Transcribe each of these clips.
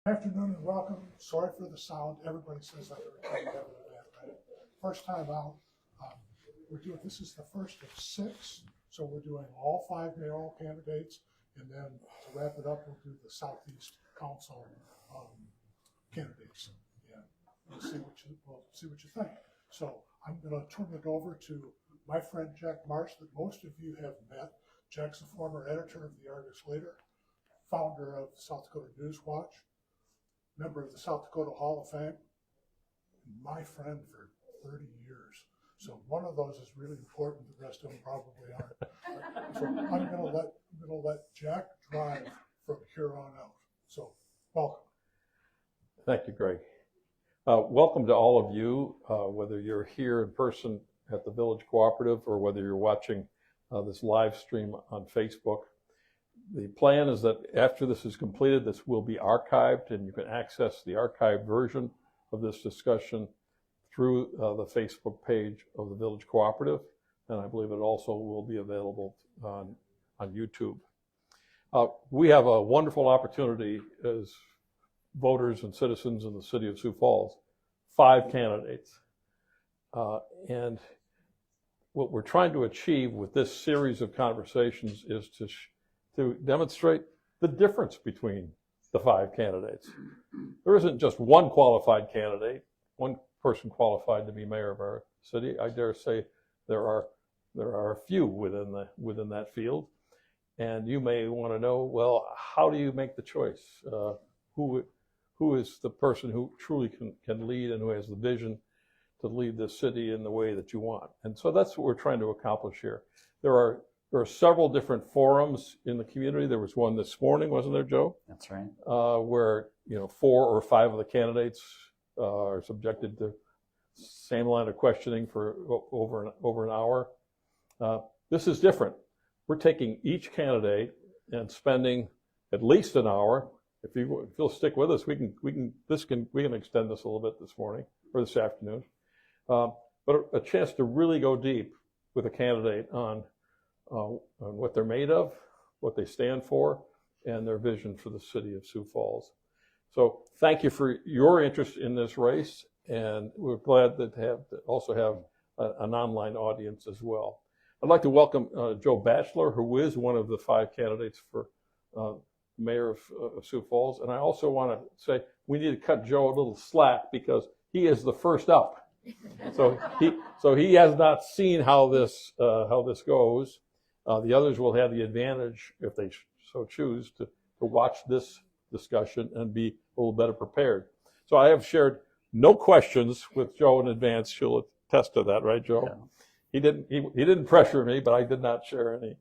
Afternoon and welcome. Sorry for the sound. Everybody says that every time we have an event, right? First time out. This is the first of 6, so we're doing all 5 mayoral candidates, and then to wrap it up, we'll do the Southeast Council candidates, and we'll see what you think. So I'm going to turn it over to my friend Jack Marsh, that most of you have met. Jack's a former editor of the Argus Leader, founder of South Dakota News Watch, member of the South Dakota Hall of Fame, and my friend for 30 years. So one of those is really important. The rest of them probably aren't. So I'm going to let Jack drive from here on out. So welcome. Thank you, Greg. Welcome to all of you, whether you're here in person at the Village Cooperative or whether you're watching this live stream on Facebook. The plan is that after this is completed, this will be archived, and you can access the archived version of this discussion through the Facebook page of the Village Cooperative, and I believe it also will be available on YouTube. We have a wonderful opportunity as voters and citizens in the city of Sioux Falls, 5 candidates. And what we're trying to achieve with this series of conversations is to demonstrate the difference between the 5 candidates. There isn't just one qualified candidate, one person qualified to be mayor of our city. I dare say there are a few within that field. And you may want to know, well, how do you make the choice? Who is the person who truly can lead and who has the vision to lead the city in the way that you want? And so that's what we're trying to accomplish here. There are several different forums in the community. There was one this morning, wasn't there, Joe? That's right. Where 4 or 5 of the candidates are subjected to same line of questioning for over an hour. This is different. We're taking each candidate and spending at least an hour. If you'll stick with us, we can extend this a little bit this morning or this afternoon. But a chance to really go deep with a candidate on what they're made of, what they stand for, and their vision for the city of Sioux Falls. So thank you for your interest in this race, and we're glad to also have an online audience as well. I'd like to welcome Joe Batcheller, who is one of the 5 candidates for mayor of Sioux Falls. And I also want to say we need to cut Joe a little slack because he is the first up. So he has not seen how this goes. The others will have the advantage, if they so choose, to watch this discussion and be a little better prepared. So I have shared no questions with Joe in advance. She'll attest to that, right, Joe? Yeah. He didn't pressure me, but I did not share any.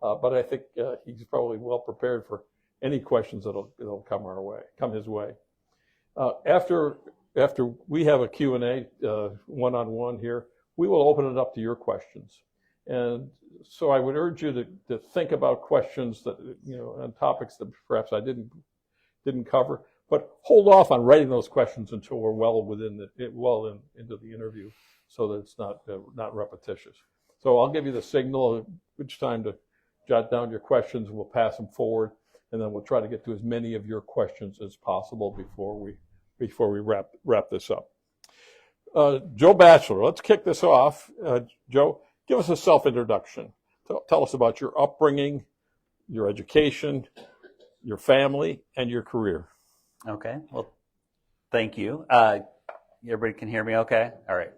But I think he's probably well prepared for any questions that'll come his way. After we have a Q&A one-on-one here, we will open it up to your questions. And so I would urge you to think about questions that, on topics that perhaps I didn't cover, but hold off on writing those questions until we're well into the interview, so that it's not repetitious. So I'll give you the signal which time to jot down your questions. We'll pass them forward, and then we'll try to get to as many of your questions as possible before we wrap this up. Joe Batcheller, let's kick this off. Joe, give us a self-introduction. Tell us about your upbringing, your education, your family, and your career. Okay. Well, thank you. Everybody can hear me okay? All right.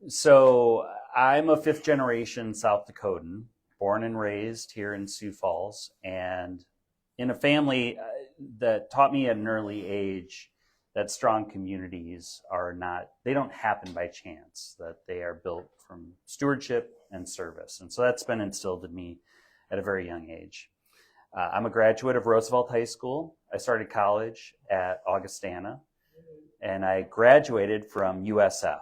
So I'm a 5th-generation South Dakotan, born and raised here in Sioux Falls, and in a family that taught me at an early age that strong communities they don't happen by chance, that they are built from stewardship and service. And so that's been instilled in me at a very young age. I'm a graduate of Roosevelt High School. I started college at Augustana, and I graduated from USF.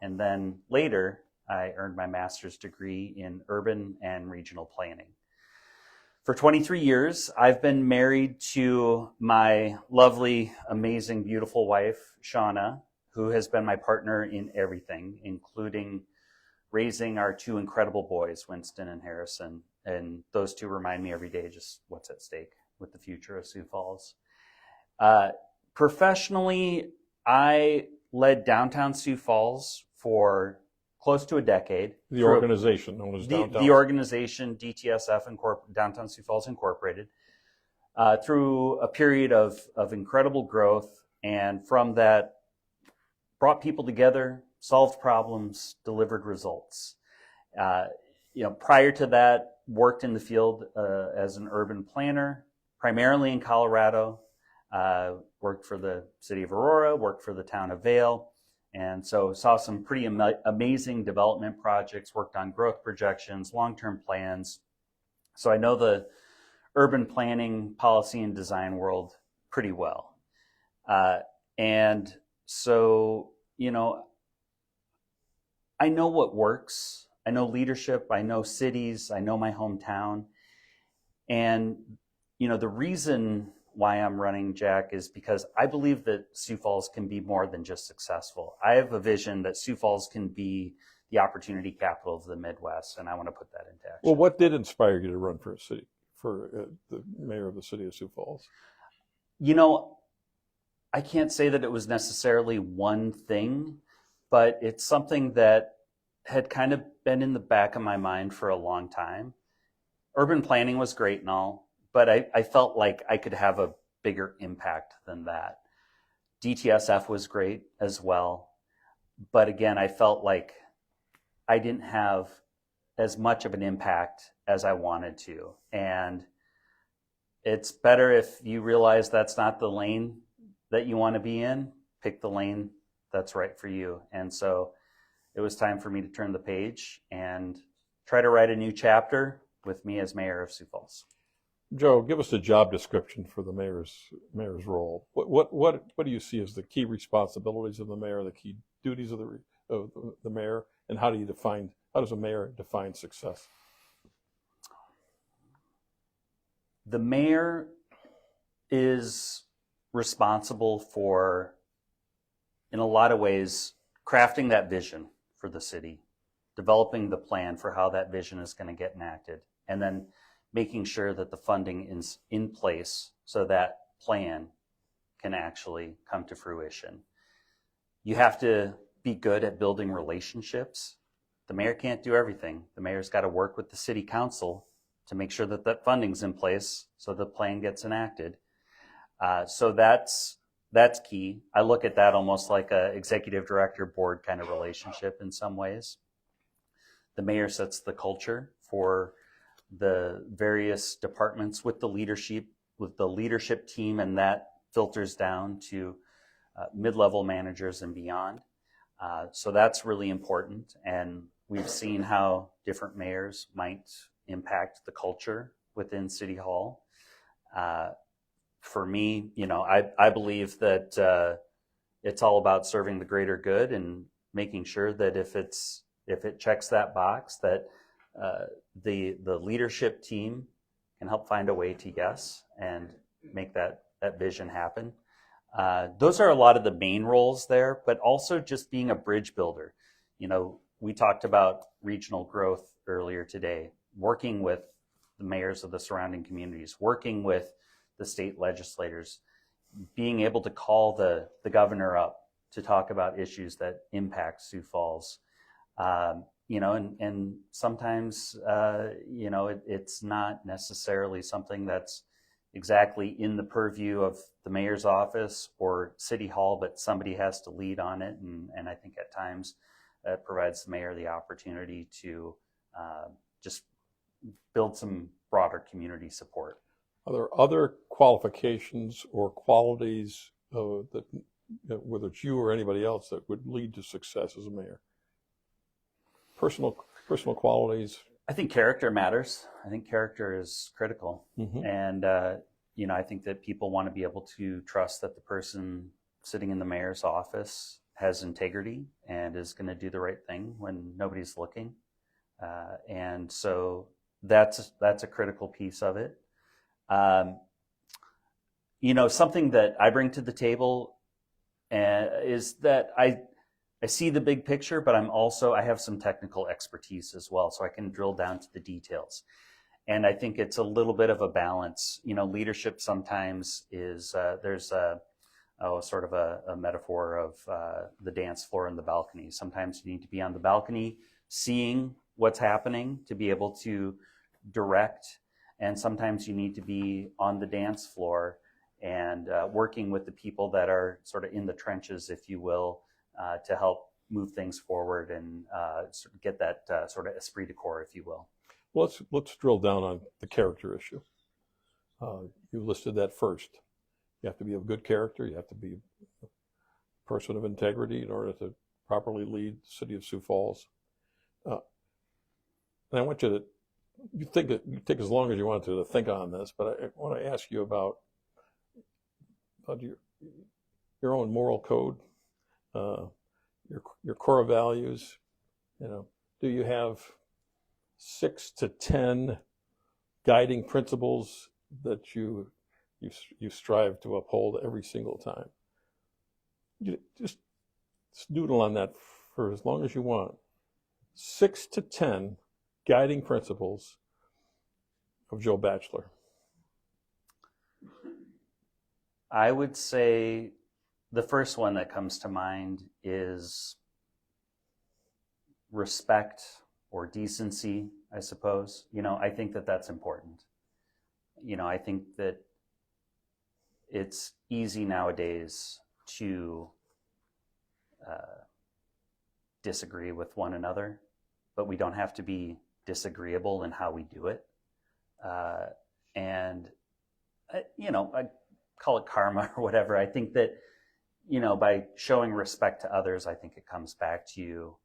And then later, I earned my master's degree in urban and regional planning. For 23 years, I've been married to my lovely, amazing, beautiful wife, Shauna, who has been my partner in everything, including raising our 2 incredible boys, Winston and Harrison. And those 2 remind me every day just what's at stake with the future of Sioux Falls. Professionally, I led downtown Sioux Falls for close to a decade. The organization known as Downtown. The organization, DTSF, Downtown Sioux Falls Incorporated, through a period of incredible growth. And from that, brought people together, solved problems, delivered results. Prior to that, worked in the field as an urban planner, primarily in Colorado. Worked for the city of Aurora, worked for the town of Vail, and so saw some pretty amazing development projects, worked on growth projections, long-term plans. So I know the urban planning, policy, and design world pretty well. And so, I know what works. I know leadership. I know cities. I know my hometown. And, the reason why I'm running, Jack, is because I believe that Sioux Falls can be more than just successful. I have a vision that Sioux Falls can be the opportunity capital of the Midwest, and I want to put that into action. Well, what did inspire you to run for the mayor of the city of Sioux Falls? I can't say that it was necessarily one thing, but it's something that had kind of been in the back of my mind for a long time. Urban planning was great and all, but I felt like I could have a bigger impact than that. DTSF was great as well, but again, I felt like I didn't have as much of an impact as I wanted to. And it's better if you realize that's not the lane that you want to be in, pick the lane that's right for you. And so it was time for me to turn the page and try to write a new chapter with me as mayor of Sioux Falls. Joe, give us a job description for the mayor's role. What do you see as the key responsibilities of the mayor, the key duties of the mayor, and how does a mayor define success? The mayor is responsible for, in a lot of ways, crafting that vision for the city, developing the plan for how that vision is going to get enacted, and then making sure that the funding is in place so that plan can actually come to fruition. You have to be good at building relationships. The mayor can't do everything. The mayor's got to work with the city council to make sure that that funding's in place so the plan gets enacted. So that's key. I look at that almost like a executive director board kind of relationship in some ways. The mayor sets the culture for the various departments with the leadership team, and that filters down to mid-level managers and beyond. So that's really important, and we've seen how different mayors might impact the culture within City Hall. For me, I believe that it's all about serving the greater good and making sure that if it checks that box, that the leadership team can help find a way to yes and make that vision happen. Those are a lot of the main roles there, but also just being a bridge builder. We talked about regional growth earlier today, working with the mayors of the surrounding communities, working with the state legislators, being able to call the governor up to talk about issues that impact Sioux Falls. And sometimes, it's not necessarily something that's exactly in the purview of the mayor's office or City Hall, but somebody has to lead on it. And I think at times that provides the mayor the opportunity to just build some broader community support. Are there other qualifications or qualities that, whether it's you or anybody else, that would lead to success as a mayor? Personal qualities. I think character matters. I think character is critical. Mm-hmm. And, I think that people want to be able to trust that the person sitting in the mayor's office has integrity and is going to do the right thing when nobody's looking. And so that's a critical piece of it. Something that I bring to the table is that I see the big picture, but I have some technical expertise as well, so I can drill down to the details. And I think it's a little bit of a balance. Leadership sometimes is there's sort of a metaphor of the dance floor and the balcony. Sometimes you need to be on the balcony seeing what's happening to be able to direct, and sometimes you need to be on the dance floor and working with the people that are sort of in the trenches, if you will, to help move things forward and sort of get that sort of esprit de corps, if you will. Well, let's drill down on the character issue. You listed that first. You have to be of good character. You have to be a person of integrity in order to properly lead the city of Sioux Falls. And I want you take as long as you want to think on this, but I want to ask you about your own moral code, your core values. Do you have 6 to 10 guiding principles that you strive to uphold every single time? You just doodle on that for as long as you want. 6 to 10 guiding principles of Joe Batcheller. I would say the first one that comes to mind is respect or decency, I suppose. I think that that's important. I think that it's easy nowadays to disagree with one another, but we don't have to be disagreeable in how we do it. And I call it karma or whatever. I think that, by showing respect to others, I think it comes back to you,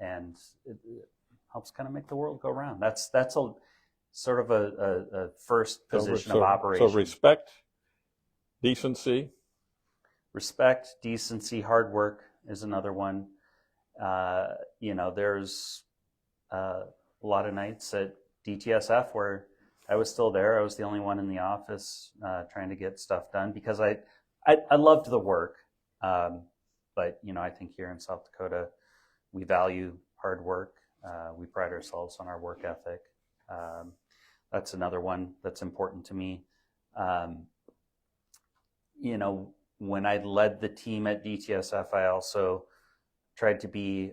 and it helps kind of make the world go round. That's a sort of a first position of operation. So respect, decency. Respect, decency, hard work is another one. There's a lot of nights at DTSF where I was still there. I was the only one in the office trying to get stuff done because I loved the work. But, I think here in South Dakota, we value hard work. We pride ourselves on our work ethic. That's another one that's important to me. When I led the team at DTSF, I also tried to be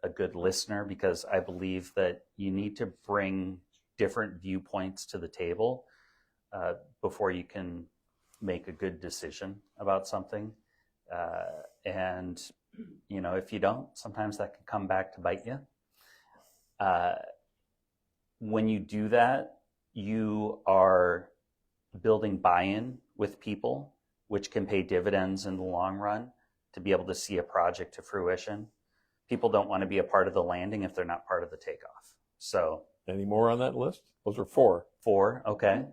a good listener because I believe that you need to bring different viewpoints to the table before you can make a good decision about something. And if you don't, sometimes that can come back to bite you. When you do that, you are building buy-in with people, which can pay dividends in the long run to be able to see a project to fruition. People don't want to be a part of the landing if they're not part of the takeoff. So, any more on that list? Those are 4. 4, okay.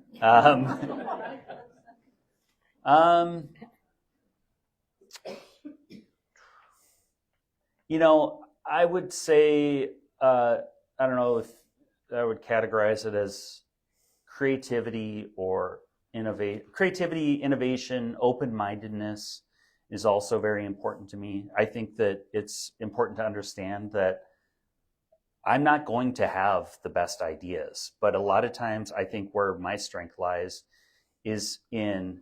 I would say, I don't know if I would categorize it as creativity or creativity, innovation, open-mindedness is also very important to me. I think that it's important to understand that I'm not going to have the best ideas, but a lot of times I think where my strength lies is in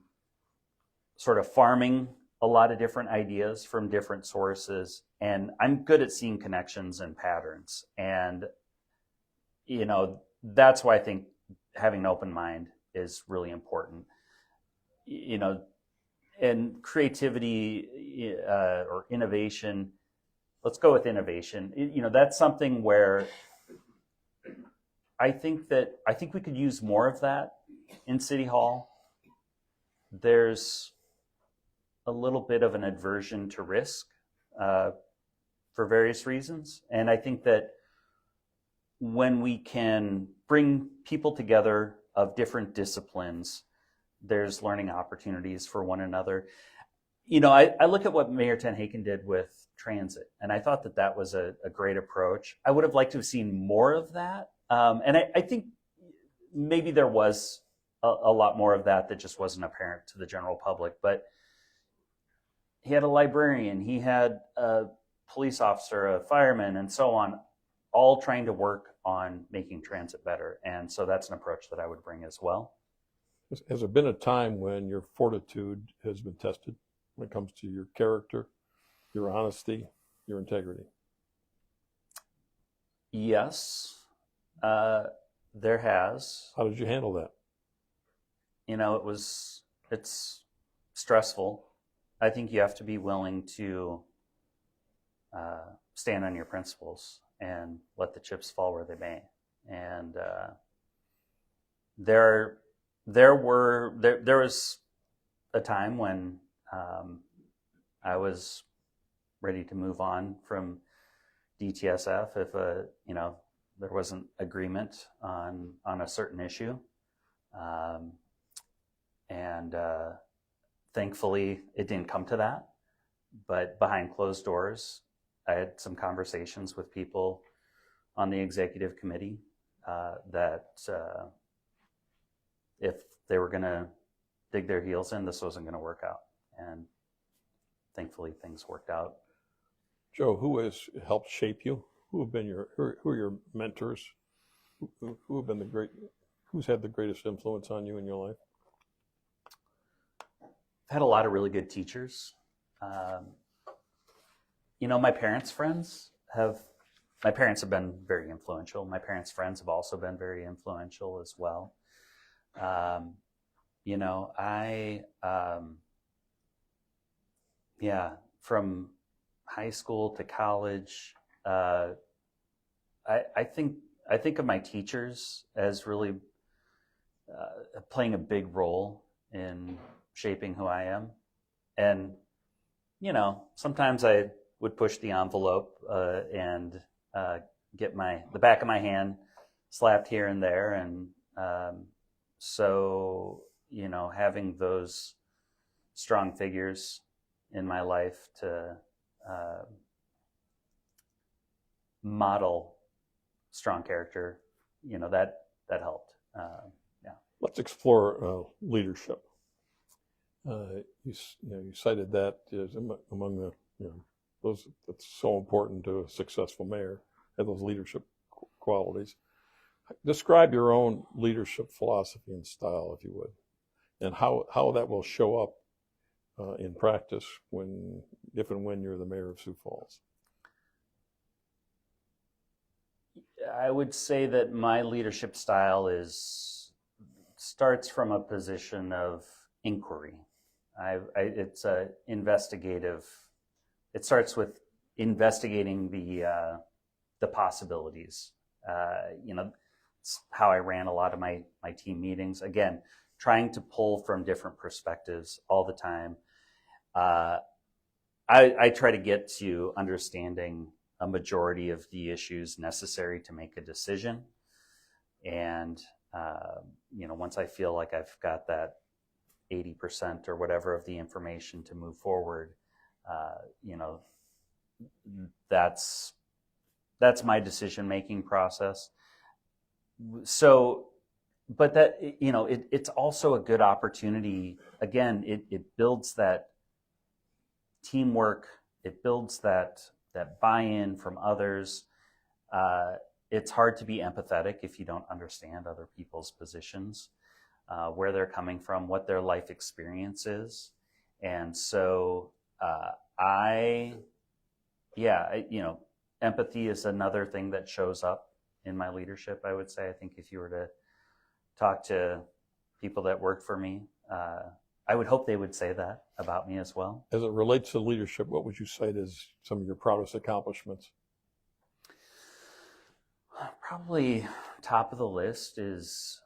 sort of farming a lot of different ideas from different sources. And I'm good at seeing connections and patterns. And, that's why I think having an open mind is really important. And creativity or innovation, let's go with innovation. That's something where I think we could use more of that in City Hall. There's a little bit of an aversion to risk for various reasons. And I think that when we can bring people together of different disciplines, there's learning opportunities for one another. I look at what Mayor Tenhaken did with transit, and I thought that was a great approach. I would have liked to have seen more of that. And I think maybe there was a lot more of that just wasn't apparent to the general public. But he had a librarian, he had a police officer, a fireman, and so on. all trying to work on making transit better. And so that's an approach that I would bring as well. Has there been a time when your fortitude has been tested when it comes to your character, your honesty, your integrity? Yes, there has. How did you handle that? It's stressful. I think you have to be willing to stand on your principles and let the chips fall where they may. And there was a time when I was ready to move on from DTSF if there wasn't agreement on a certain issue, and thankfully it didn't come to that. But behind closed doors, I had some conversations with people on the executive committee that if they were going to dig their heels in, this wasn't going to work out. And thankfully things worked out. Joe, who has helped shape you? Who are your mentors? Who's had the greatest influence on you in your life? I've had a lot of really good teachers. My parents' have been very influential. My parents' friends have also been very influential as well. From high school to college, I think of my teachers as really playing a big role in shaping who I am. And, sometimes I would push the envelope and get the back of my hand slapped here and there. And so, having those strong figures in my life to model strong character, that helped. Let's explore leadership. You cited that as among the those that's so important to a successful mayor, have those leadership qualities. Describe your own leadership philosophy and style, if you would, and how that will show up in practice if and when you're the mayor of Sioux Falls. I would say that my leadership style starts from a position of inquiry. It's investigative. It starts with investigating the possibilities. It's how I ran a lot of my team meetings. Again, trying to pull from different perspectives all the time. I try to get to understanding a majority of the issues necessary to make a decision. And, once I feel like I've got that 80% or whatever of the information to move forward, that's my decision-making process. So, but that, it's also a good opportunity. Again, it builds that teamwork. It builds that buy-in from others. It's hard to be empathetic if you don't understand other people's positions, where they're coming from, what their life experience is. And so empathy is another thing that shows up in my leadership, I would say. I think if you were to talk to people that work for me, I would hope they would say that about me as well. As it relates to leadership, what would you cite as some of your proudest accomplishments? Probably top of the list is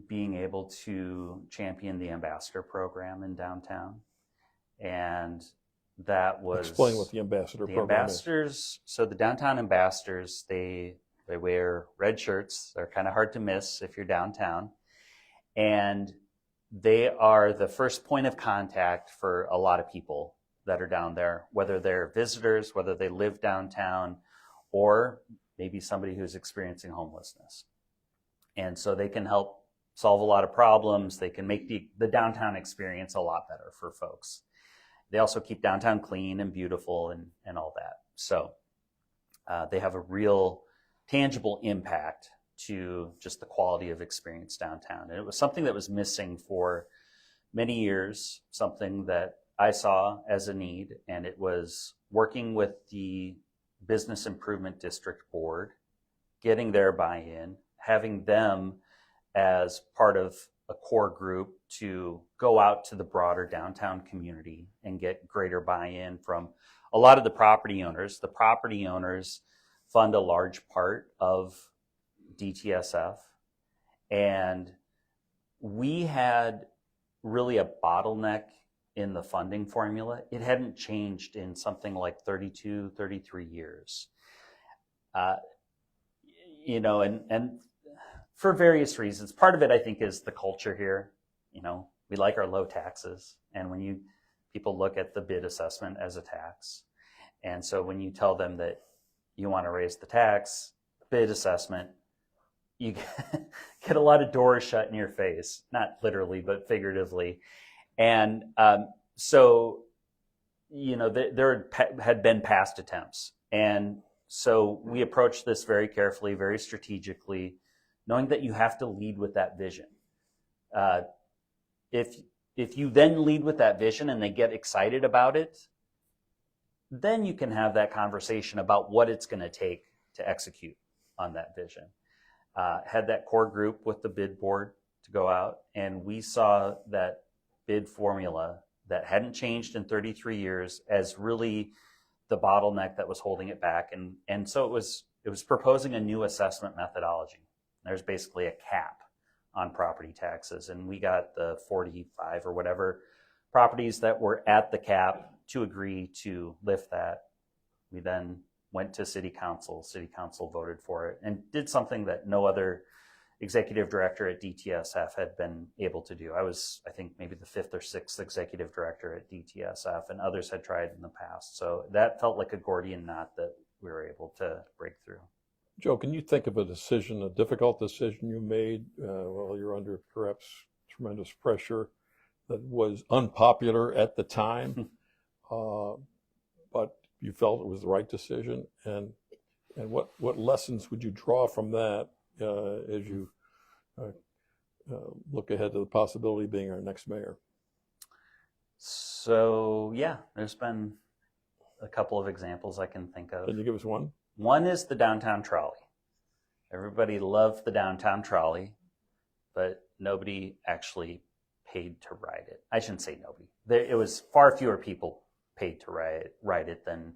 being able to champion the ambassador program in downtown. And that was... Explain what the ambassador program is. So the downtown ambassadors, they wear red shirts. They're kind of hard to miss if you're downtown. And they are the first point of contact for a lot of people that are down there, whether they're visitors, whether they live downtown, or maybe somebody who's experiencing homelessness. And so they can help solve a lot of problems. They can make the downtown experience a lot better for folks. They also keep downtown clean and beautiful and all that. So they have a real tangible impact to just the quality of experience downtown. And it was something that was missing for many years, something that I saw as a need, and it was working with the Business Improvement District Board, getting their buy-in, having them as part of a core group to go out to the broader downtown community and get greater buy-in from a lot of the property owners. The property owners fund a large part of DTSF, and we had really a bottleneck in the funding formula. It hadn't changed in something like 32, 33 years. And for various reasons. Part of it, I think, is the culture here. We like our low taxes, and when people look at the bid assessment as a tax, and so when you tell them that you want to raise the tax, bid assessment, you get a lot of doors shut in your face, not literally, but figuratively. And there had been past attempts. And so we approached this very carefully, very strategically, knowing that you have to lead with that vision. If you then lead with that vision and they get excited about it, then you can have that conversation about what it's going to take to execute on that vision. Had that core group with the bid board to go out, and we saw that bid formula that hadn't changed in 33 years as really the bottleneck that was holding it back. And so it was proposing a new assessment methodology. There's basically a cap on property taxes, and we got the 45 or whatever properties that were at the cap to agree to lift that. We then went to city council. City council voted for it and did something that no other executive director at DTSF had been able to do. I was, I think, maybe the 5th or 6th executive director at DTSF, and others had tried in the past. So that felt like a Gordian knot that we were able to break through. Joe, can you think of a difficult decision you made while you're under perhaps tremendous pressure that was unpopular at the time, but you felt it was the right decision? And what lessons would you draw from that as you look ahead to the possibility of being our next mayor? So, yeah, there's been a couple of examples I can think of. Can you give us one? One is the downtown trolley. Everybody loved the downtown trolley, but nobody actually paid to ride it. I shouldn't say nobody. It was far fewer people paid to ride it than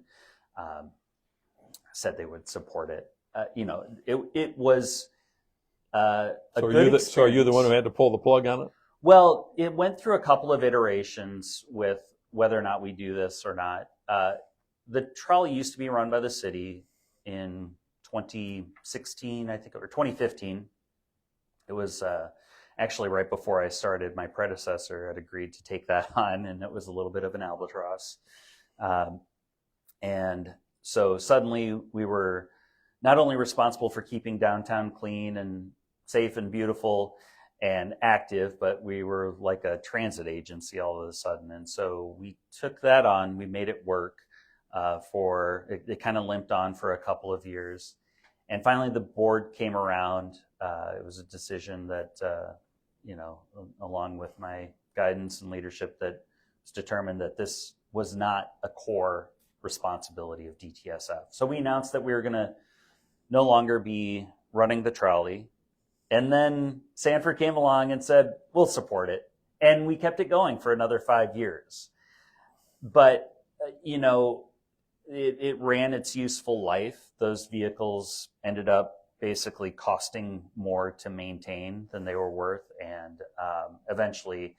said they would support it. It was a good experience. So are you the one who had to pull the plug on it? Well, it went through a couple of iterations with whether or not we do this or not. The trolley used to be run by the city in 2016, I think, or 2015. It was actually right before I started. My predecessor had agreed to take that on, and it was a little bit of an albatross. And so suddenly we were not only responsible for keeping downtown clean and safe and beautiful and active, but we were like a transit agency all of a sudden. And so we took that on, we made it work it kind of limped on for a couple of years. And finally the board came around. It was a decision that, along with my guidance and leadership, that was determined that this was not a core responsibility of DTSF. So we announced that we were going to no longer be running the trolley. And then Sanford came along and said, we'll support it. And we kept it going for another 5 years. But, it ran its useful life. Those vehicles ended up basically costing more to maintain than they were worth. And eventually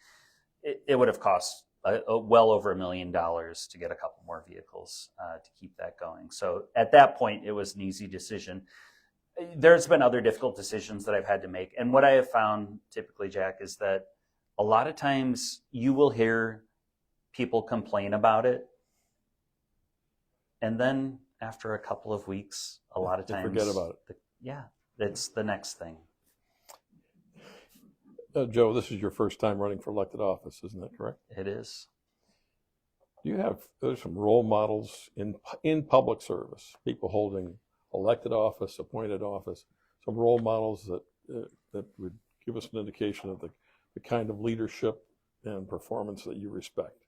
it would have cost well over $1 million to get a couple more vehicles to keep that going. So at that point, it was an easy decision. There's been other difficult decisions that I've had to make. And what I have found typically, Jack, is that a lot of times you will hear people complain about it. And then after a couple of weeks, a lot of times, forget about it. It's the next thing. Joe, this is your first time running for elected office, isn't that correct? It is. there's some role models in public service, people holding elected office, appointed office, some role models that would give us an indication of the kind of leadership and performance that you respect?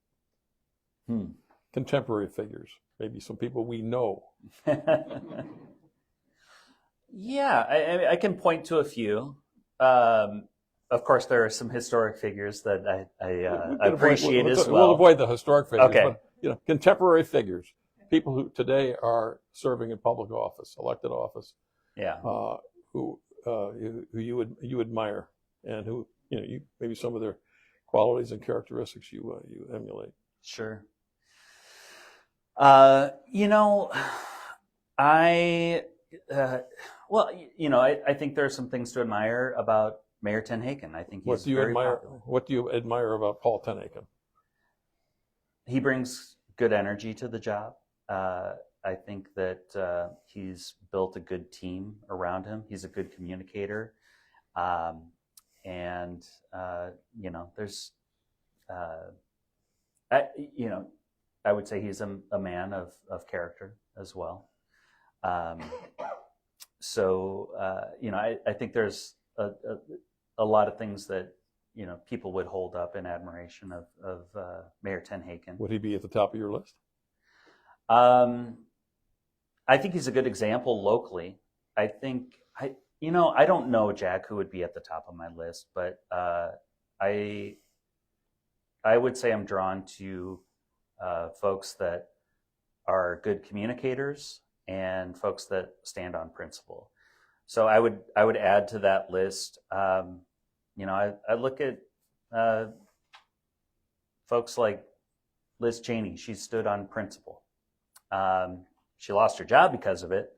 Contemporary figures, maybe some people we know. Yeah, I can point to a few. Of course, there are some historic figures that I appreciate as well. We'll avoid the historic figures, Okay. but contemporary figures, people who today are serving in public office, elected office, Yeah. who you admire, and who maybe some of their qualities and characteristics you emulate. Sure. I think there are some things to admire about Mayor Tenhaken. I think he's very popular. What do you admire about Paul Tenhaken? He brings good energy to the job. I think that he's built a good team around him. He's a good communicator, there's, I would say he's a man of character as well. I think there's a lot of things that people would hold up in admiration of Mayor Tenhaken. Would he be at the top of your list? I think he's a good example locally. I don't know, Jack, who would be at the top of my list, but I would say I'm drawn to folks that are good communicators and folks that stand on principle. So I would add to that list. I look at folks like Liz Cheney. She stood on principle. She lost her job because of it,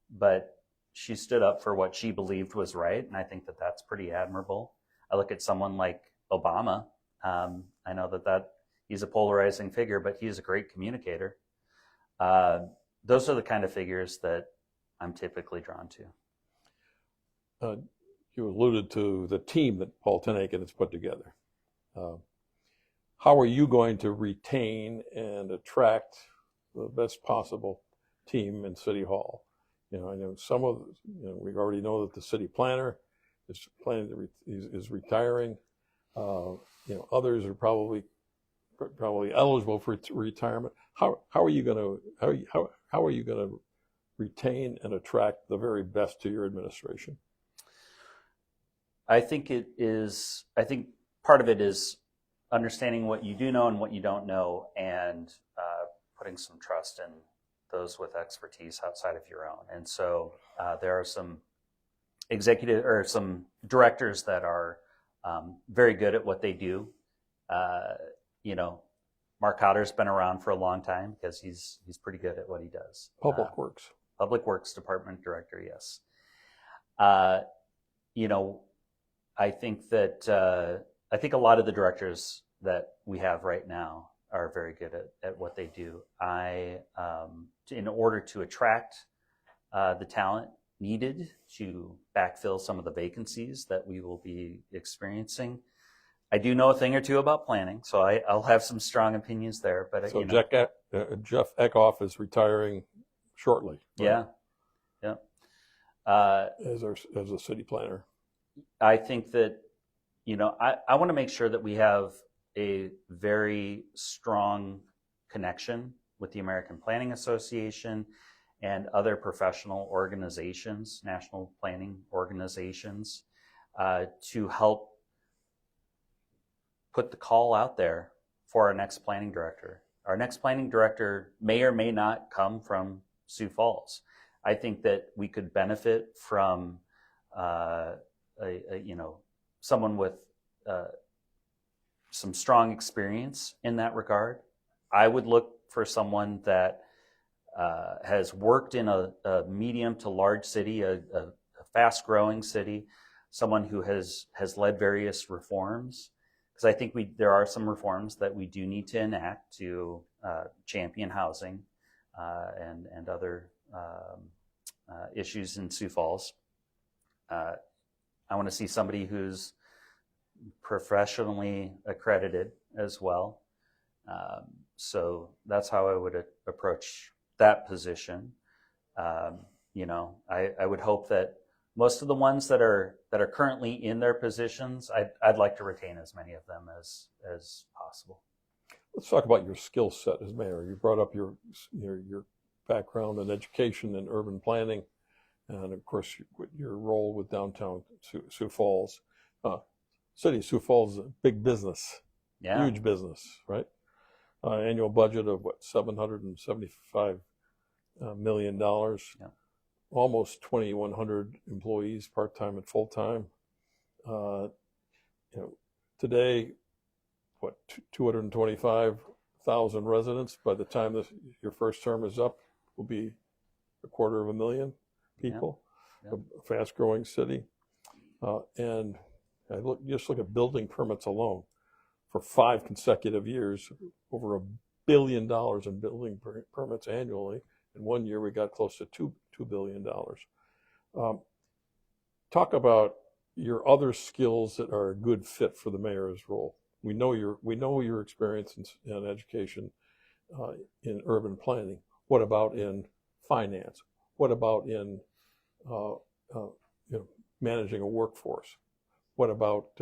but she stood up for what she believed was right, and I think that that's pretty admirable. I look at someone like Obama. I know that he's a polarizing figure, but he's a great communicator. Those are the kind of figures that I'm typically drawn to. You alluded to the team that Paul Tenhaken has put together. How are you going to retain and attract the best possible team in City Hall? I know we already know that the city planner is planning is retiring. Others are probably eligible for retirement. How are you going to retain and attract the very best to your administration? I think part of it is understanding what you do know and what you don't know, and putting some trust in those with expertise outside of your own. And so there are some some directors that are very good at what they do. Mark Cotter's been around for a long time because he's pretty good at what he does. Public Works Department Director, yes. I think a lot of the directors that we have right now are very good at what they do. In order to attract the talent needed to backfill some of the vacancies that we will be experiencing, I do know a thing or two about planning, so I'll have some strong opinions there. But so Jeff Eckhoff is retiring shortly. Right? Yeah. As a city planner, I think that I want to make sure that we have a very strong connection with the American Planning Association and other professional organizations, national planning organizations, to help put the call out there for our next planning director. Our next planning director may or may not come from Sioux Falls. I think that we could benefit from someone with some strong experience in that regard. I would look for someone that has worked in a medium to large city, a fast-growing city, someone who has led various reforms. Because I think there are some reforms that we do need to enact to champion housing and other issues in Sioux Falls. I want to see somebody who's professionally accredited as well. So that's how I would approach that position. I would hope that most of the ones that are currently in their positions, I'd like to retain as many of them as possible. Let's talk about your skill set as mayor. You brought up your background in education and urban planning, and of course your role with downtown Sioux Falls. City of Sioux Falls is a big business, huge business, right? Annual budget of what, $775 million. Yeah. Almost 2,100 employees, part-time and full-time. Today, what, 225,000 residents. By the time your first term is up, will be 250,000 people. Yeah. A fast-growing city, and just look at building permits alone. For 5 consecutive years, over $1 billion in building permits annually. In 1 year, we got close to $2 billion. Talk about your other skills that are a good fit for the mayor's role. We know your experience in education, in urban planning. What about in finance? What about in managing a workforce? What about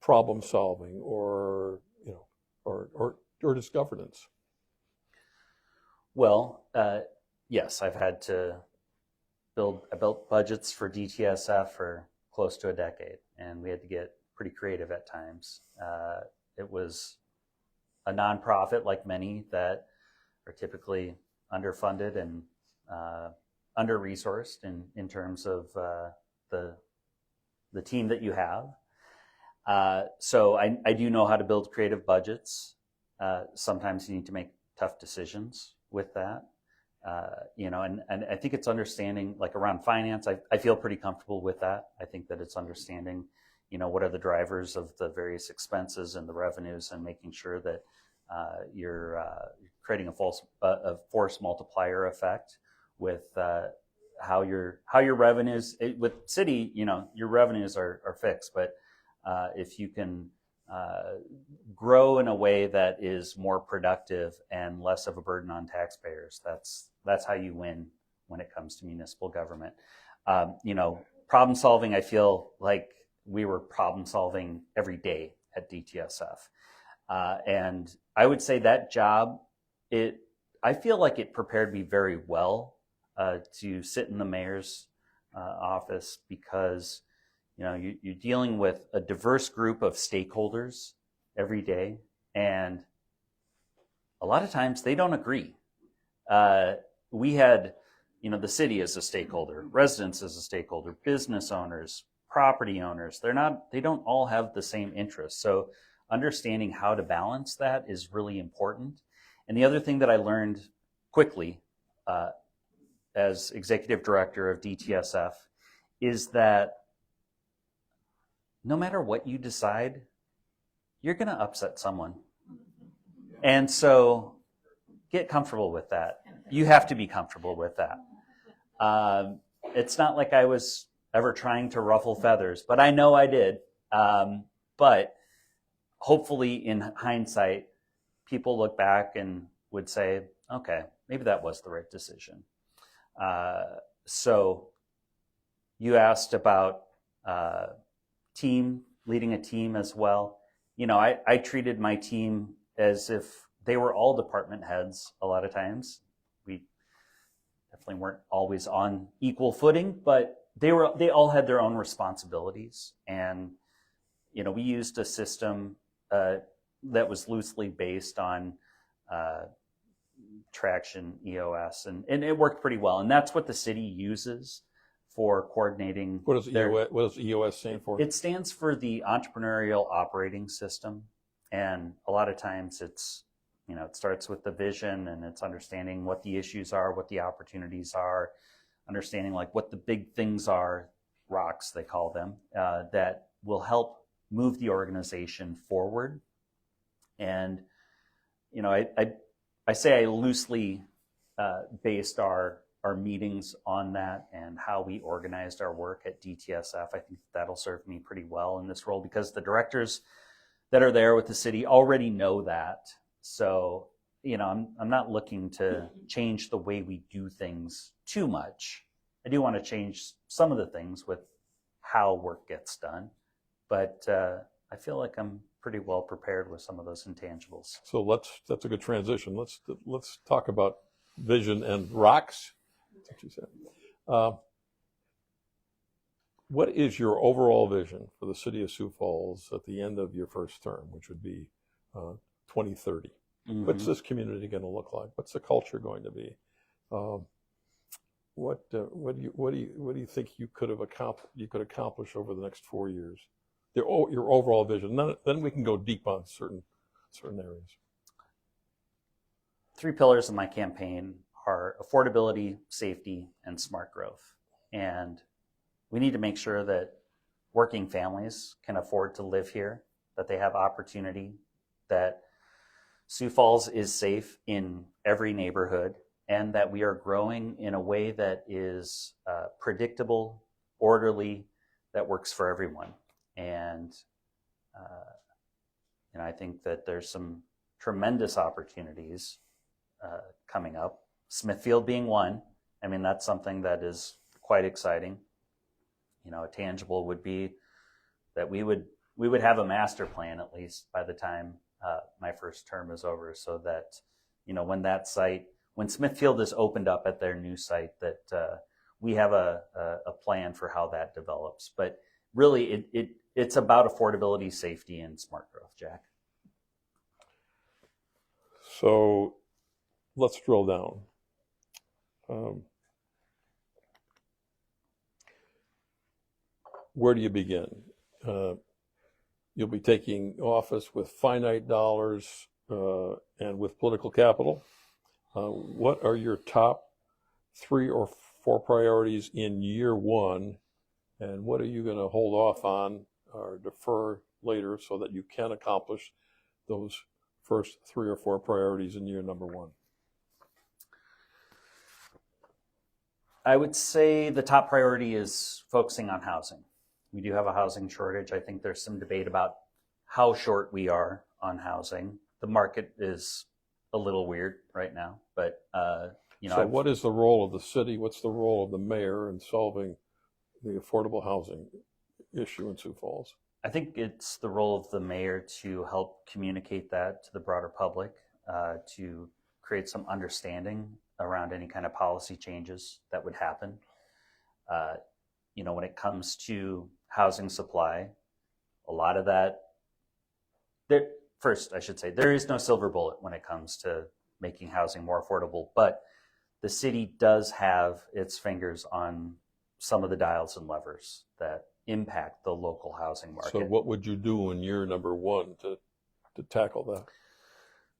problem solving or just governance? Well, yes, I've had to build budgets for DTSF for close to a decade, and we had to get pretty creative at times. It was a nonprofit, like many that are typically underfunded and under-resourced in terms of the team that you have. So I do know how to build creative budgets. Sometimes you need to make tough decisions with that. And I think it's understanding, like around finance, I feel pretty comfortable with that. I think that it's understanding, what are the drivers of the various expenses and the revenues, and making sure that you're creating a force multiplier effect with how your revenues with city, your revenues are fixed, but if you can grow in a way that is more productive and less of a burden on taxpayers, that's how you win when it comes to municipal government. Problem solving, I feel like we were problem solving every day at DTSF. And I would say that job, I feel like it prepared me very well to sit in the mayor's office, because you're dealing with a diverse group of stakeholders every day, and a lot of times they don't agree. We had, the city as a stakeholder, residents as a stakeholder, business owners, property owners. They don't all have the same interests. So understanding how to balance that is really important. And the other thing that I learned quickly as executive director of DTSF is that no matter what you decide, you're going to upset someone. And so get comfortable with that. You have to be comfortable with that. It's not like I was ever trying to ruffle feathers, but I know I did. But hopefully in hindsight, people look back and would say, okay, maybe that was the right decision. So you asked about leading a team as well. I treated my team as if they were all department heads a lot of times. We definitely weren't always on equal footing, but they all had their own responsibilities. And, we used a system that was loosely based on Traction EOS, and it worked pretty well. And that's what the city uses for coordinating. What does EOS stand for? It stands for the Entrepreneurial Operating System. And a lot of times it's, it starts with the vision, and it's understanding what the issues are, what the opportunities are, understanding like what the big things are, rocks they call them, that will help move the organization forward. And, I say I loosely based our meetings on that and how we organized our work at DTSF. I think that'll serve me pretty well in this role, because the directors, that are there with the city already know that. So, I'm not looking to change the way we do things too much. I do want to change some of the things with how work gets done, but I feel like I'm pretty well prepared with some of those intangibles. So that's a good transition. Let's talk about vision and rocks. That's what you said. What is your overall vision for the city of Sioux Falls at the end of your first term, which would be 2030? Mm-hmm. What's this community going to look like? What's the culture going to be? What do you think you could accomplish over the next 4 years? Your overall vision. Then we can go deep on certain areas. 3 pillars of my campaign are affordability, safety, and smart growth. And we need to make sure that working families can afford to live here, that they have opportunity, that Sioux Falls is safe in every neighborhood, and that we are growing in a way that is predictable, orderly, that works for everyone. And I think that there's some tremendous opportunities coming up. Smithfield being one. I mean, that's something that is quite exciting. A tangible would be that we would have a master plan at least by the time my first term is over, so that when Smithfield is opened up at their new site, that we have a plan for how that develops. But really, it's about affordability, safety, and smart growth, Jack. So let's drill down. Where do you begin? You'll be taking office with finite dollars and with political capital. What are your top 3 or 4 priorities in year 1, and what are you going to hold off on or defer later so that you can accomplish those first 3 or 4 priorities in year number 1? I would say the top priority is focusing on housing. We do have a housing shortage. I think there's some debate about how short we are on housing. The market is a little weird right now, but So what is the role of the city? What's the role of the mayor in solving the affordable housing issue in Sioux Falls? I think it's the role of the mayor to help communicate that to the broader public, to create some understanding around any kind of policy changes that would happen. When it comes to housing supply, a lot of that, first, I should say, there is no silver bullet when it comes to making housing more affordable, but the city does have its fingers on some of the dials and levers that impact the local housing market. So what would you do in year number 1 to tackle that?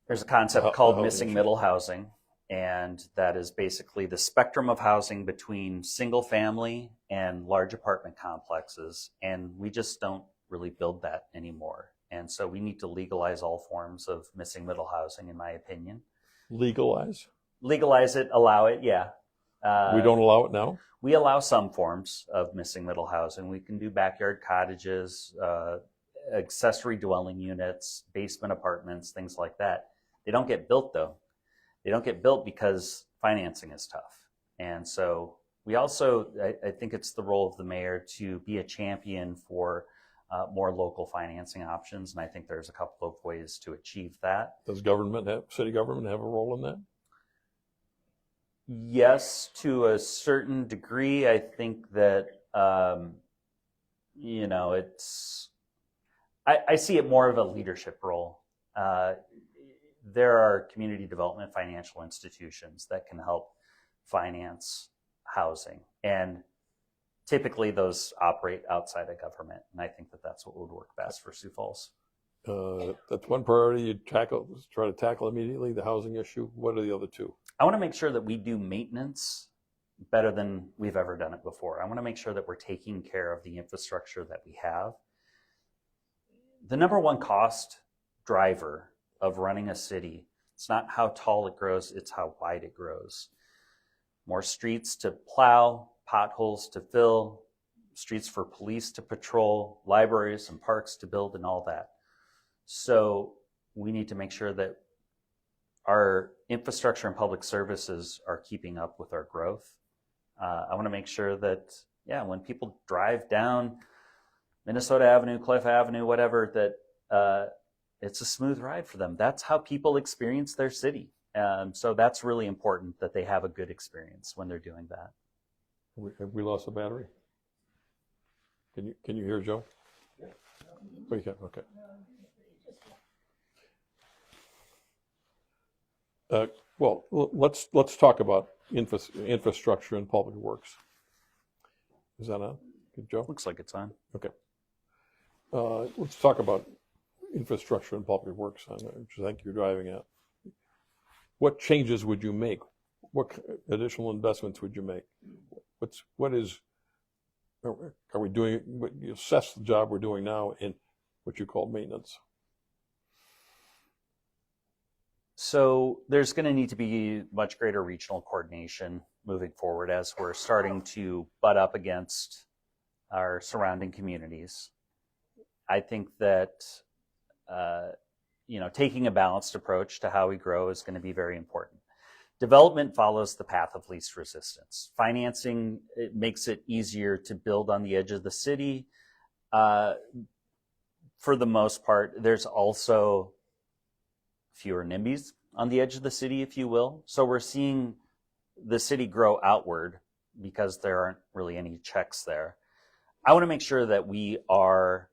There's a concept called missing middle housing, and that is basically the spectrum of housing between single family and large apartment complexes, and we just don't really build that anymore. And so we need to legalize all forms of missing middle housing, in my opinion. Legalize it, allow it, yeah. We don't allow it now? We allow some forms of missing middle housing. We can do backyard cottages, accessory dwelling units, basement apartments, things like that. They don't get built, though. They don't get built because financing is tough. And so we also, I think it's the role of the mayor to be a champion for more local financing options. And I think there's a couple of ways to achieve that. Does city government have a role in that? Yes, to a certain degree. I think that, I see it more of a leadership role. There are community development financial institutions that can help finance housing. And typically those operate outside of government. And I think that that's what would work best for Sioux Falls. That's one priority you try to tackle immediately, the housing issue. What are the other 2? I want to make sure that we do maintenance better than we've ever done it before. I want to make sure that we're taking care of the infrastructure that we have. The number 1 cost driver of running a city, it's not how tall it grows, it's how wide it grows. More streets to plow, potholes to fill, streets for police to patrol, libraries and parks to build, and all that. So we need to make sure that our infrastructure and public services are keeping up with our growth. I want to make sure that, when people drive down Minnesota Avenue, Cliff Avenue, whatever, that it's a smooth ride for them. That's how people experience their city. So that's really important that they have a good experience when they're doing that. Have we lost the battery? Can you hear Joe? Yeah. Oh, you can. Okay. Well, let's talk about infrastructure and public works. Is that on? Good, Joe? Looks like it's on. Okay. Let's talk about infrastructure and public works, which I think you're driving at. What changes would you make? What additional investments would you make? Are we doing, you assess the job we're doing now in what you call maintenance? So there's going to need to be much greater regional coordination moving forward as we're starting to butt up against our surrounding communities. I think that taking a balanced approach to how we grow is going to be very important. Development follows the path of least resistance. Financing, it makes it easier to build on the edge of the city. For the most part, there's also fewer NIMBYs on the edge of the city, if you will. So we're seeing the city grow outward because there aren't really any checks there. I want to make sure that we are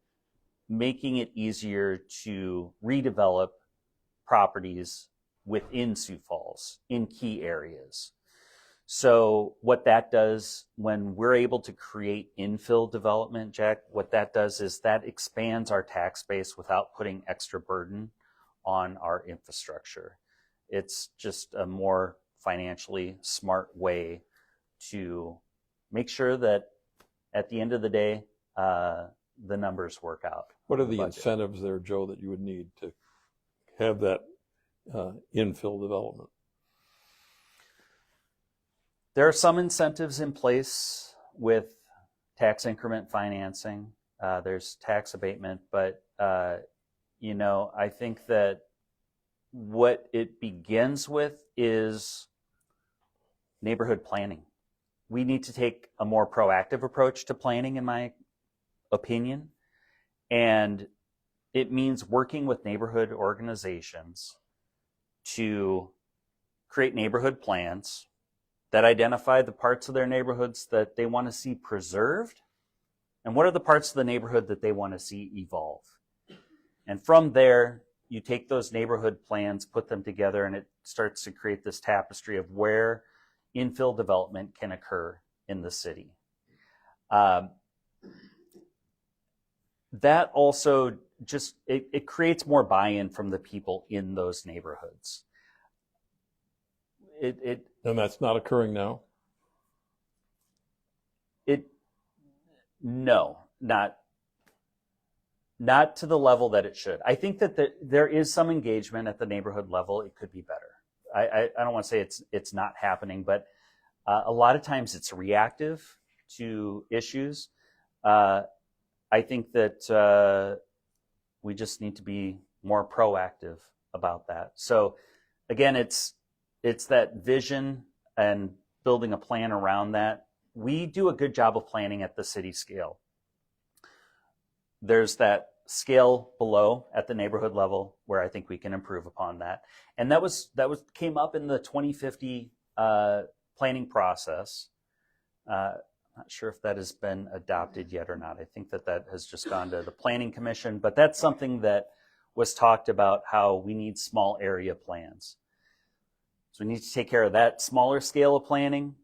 making it easier to redevelop properties within Sioux Falls in key areas. So what that does when we're able to create infill development, Jack, what that does is that expands our tax base without putting extra burden on our infrastructure. It's just a more financially smart way to make sure that at the end of the day, the numbers work out. What are the incentives there, Joe, that you would need to have that infill development? There are some incentives in place with tax increment financing. There's tax abatement, but I think that what it begins with is neighborhood planning. We need to take a more proactive approach to planning, in my opinion, and it means working with neighborhood organizations to create neighborhood plans that identify the parts of their neighborhoods that they want to see preserved and what are the parts of the neighborhood that they want to see evolve. And from there, you take those neighborhood plans, put them together, and it starts to create this tapestry of where infill development can occur in the city. That also just, it creates more buy-in from the people in those neighborhoods. And that's not occurring now? No, not to the level that it should. I think that there is some engagement at the neighborhood level. It could be better. I don't want to say it's not happening, but a lot of times it's reactive to issues. I think that we just need to be more proactive about that. So again, it's that vision and building a plan around that. We do a good job of planning at the city scale. There's that scale below at the neighborhood level where I think we can improve upon that. And that came up in the 2050 planning process. Not sure if that has been adopted yet or not. I think that has just gone to the Planning Commission, but that's something that was talked about, how we need small area plans. So we need to take care of that smaller scale of planning.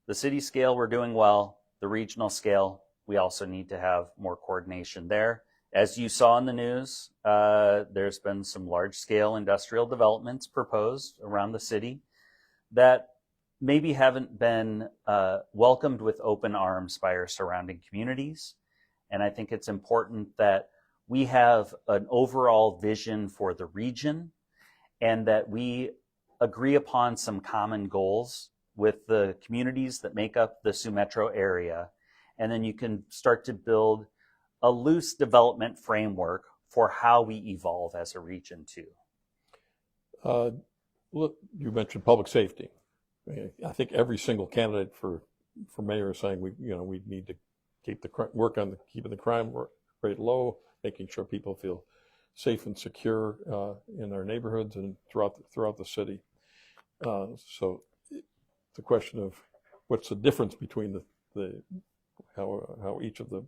The city scale, we're doing well. The regional scale, we also need to have more coordination there. As you saw in the news, there's been some large-scale industrial developments proposed around the city that maybe haven't been welcomed with open arms by our surrounding communities. And I think it's important that we have an overall vision for the region and that we agree upon some common goals with the communities that make up the Sioux Metro area. And then you can start to build a loose development framework for how we evolve as a region too. Look, you mentioned public safety. I think every single candidate for mayor is saying we need to work on keeping the crime rate low, making sure people feel safe and secure in their neighborhoods and throughout the city. So the question of what's the difference between how each of the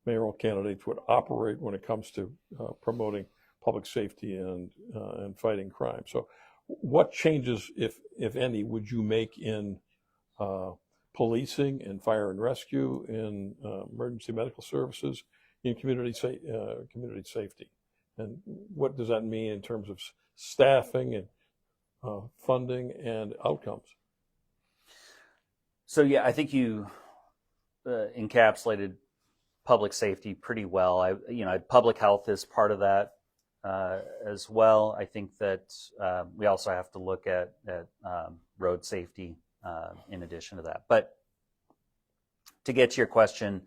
mayoral candidates would operate when it comes to promoting public safety and fighting crime. So what changes, if any, would you make in policing, in fire and rescue, in emergency medical services, in community safety? And what does that mean in terms of staffing and funding and outcomes? So yeah, I think you encapsulated public safety pretty well. Public health is part of that as well. I think that we also have to look at road safety in addition to that. But to get to your question,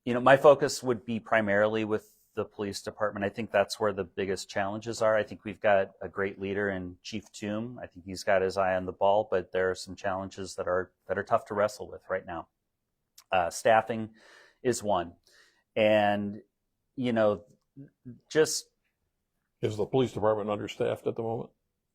my focus would be primarily with the police department. I think that's where the biggest challenges are. I think we've got a great leader in Chief Toom. I think he's got his eye on the ball, but there are some challenges that are tough to wrestle with right now. Staffing is one, and just is the police department understaffed at the moment?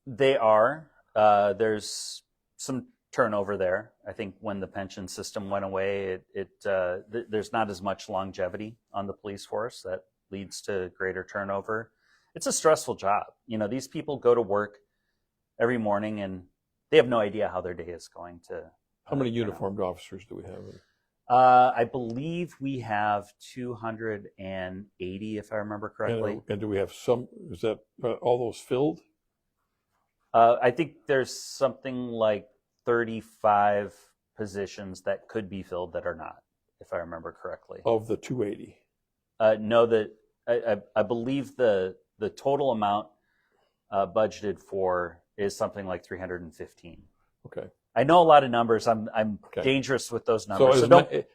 They are. There's some turnover there. I think when the pension system went away, there's not as much longevity on the police force. That leads to greater turnover. It's a stressful job. These people go to work every morning and they have no idea how their day is going to. How many uniformed officers do we have? I believe we have 280, if I remember correctly. And do we have is that all those filled? I think there's something like 35 positions that could be filled that are not, if I remember correctly. Of the 280? No, I believe the total amount budgeted for is something like 315. Okay. I know a lot of numbers. I'm Okay. dangerous with those numbers.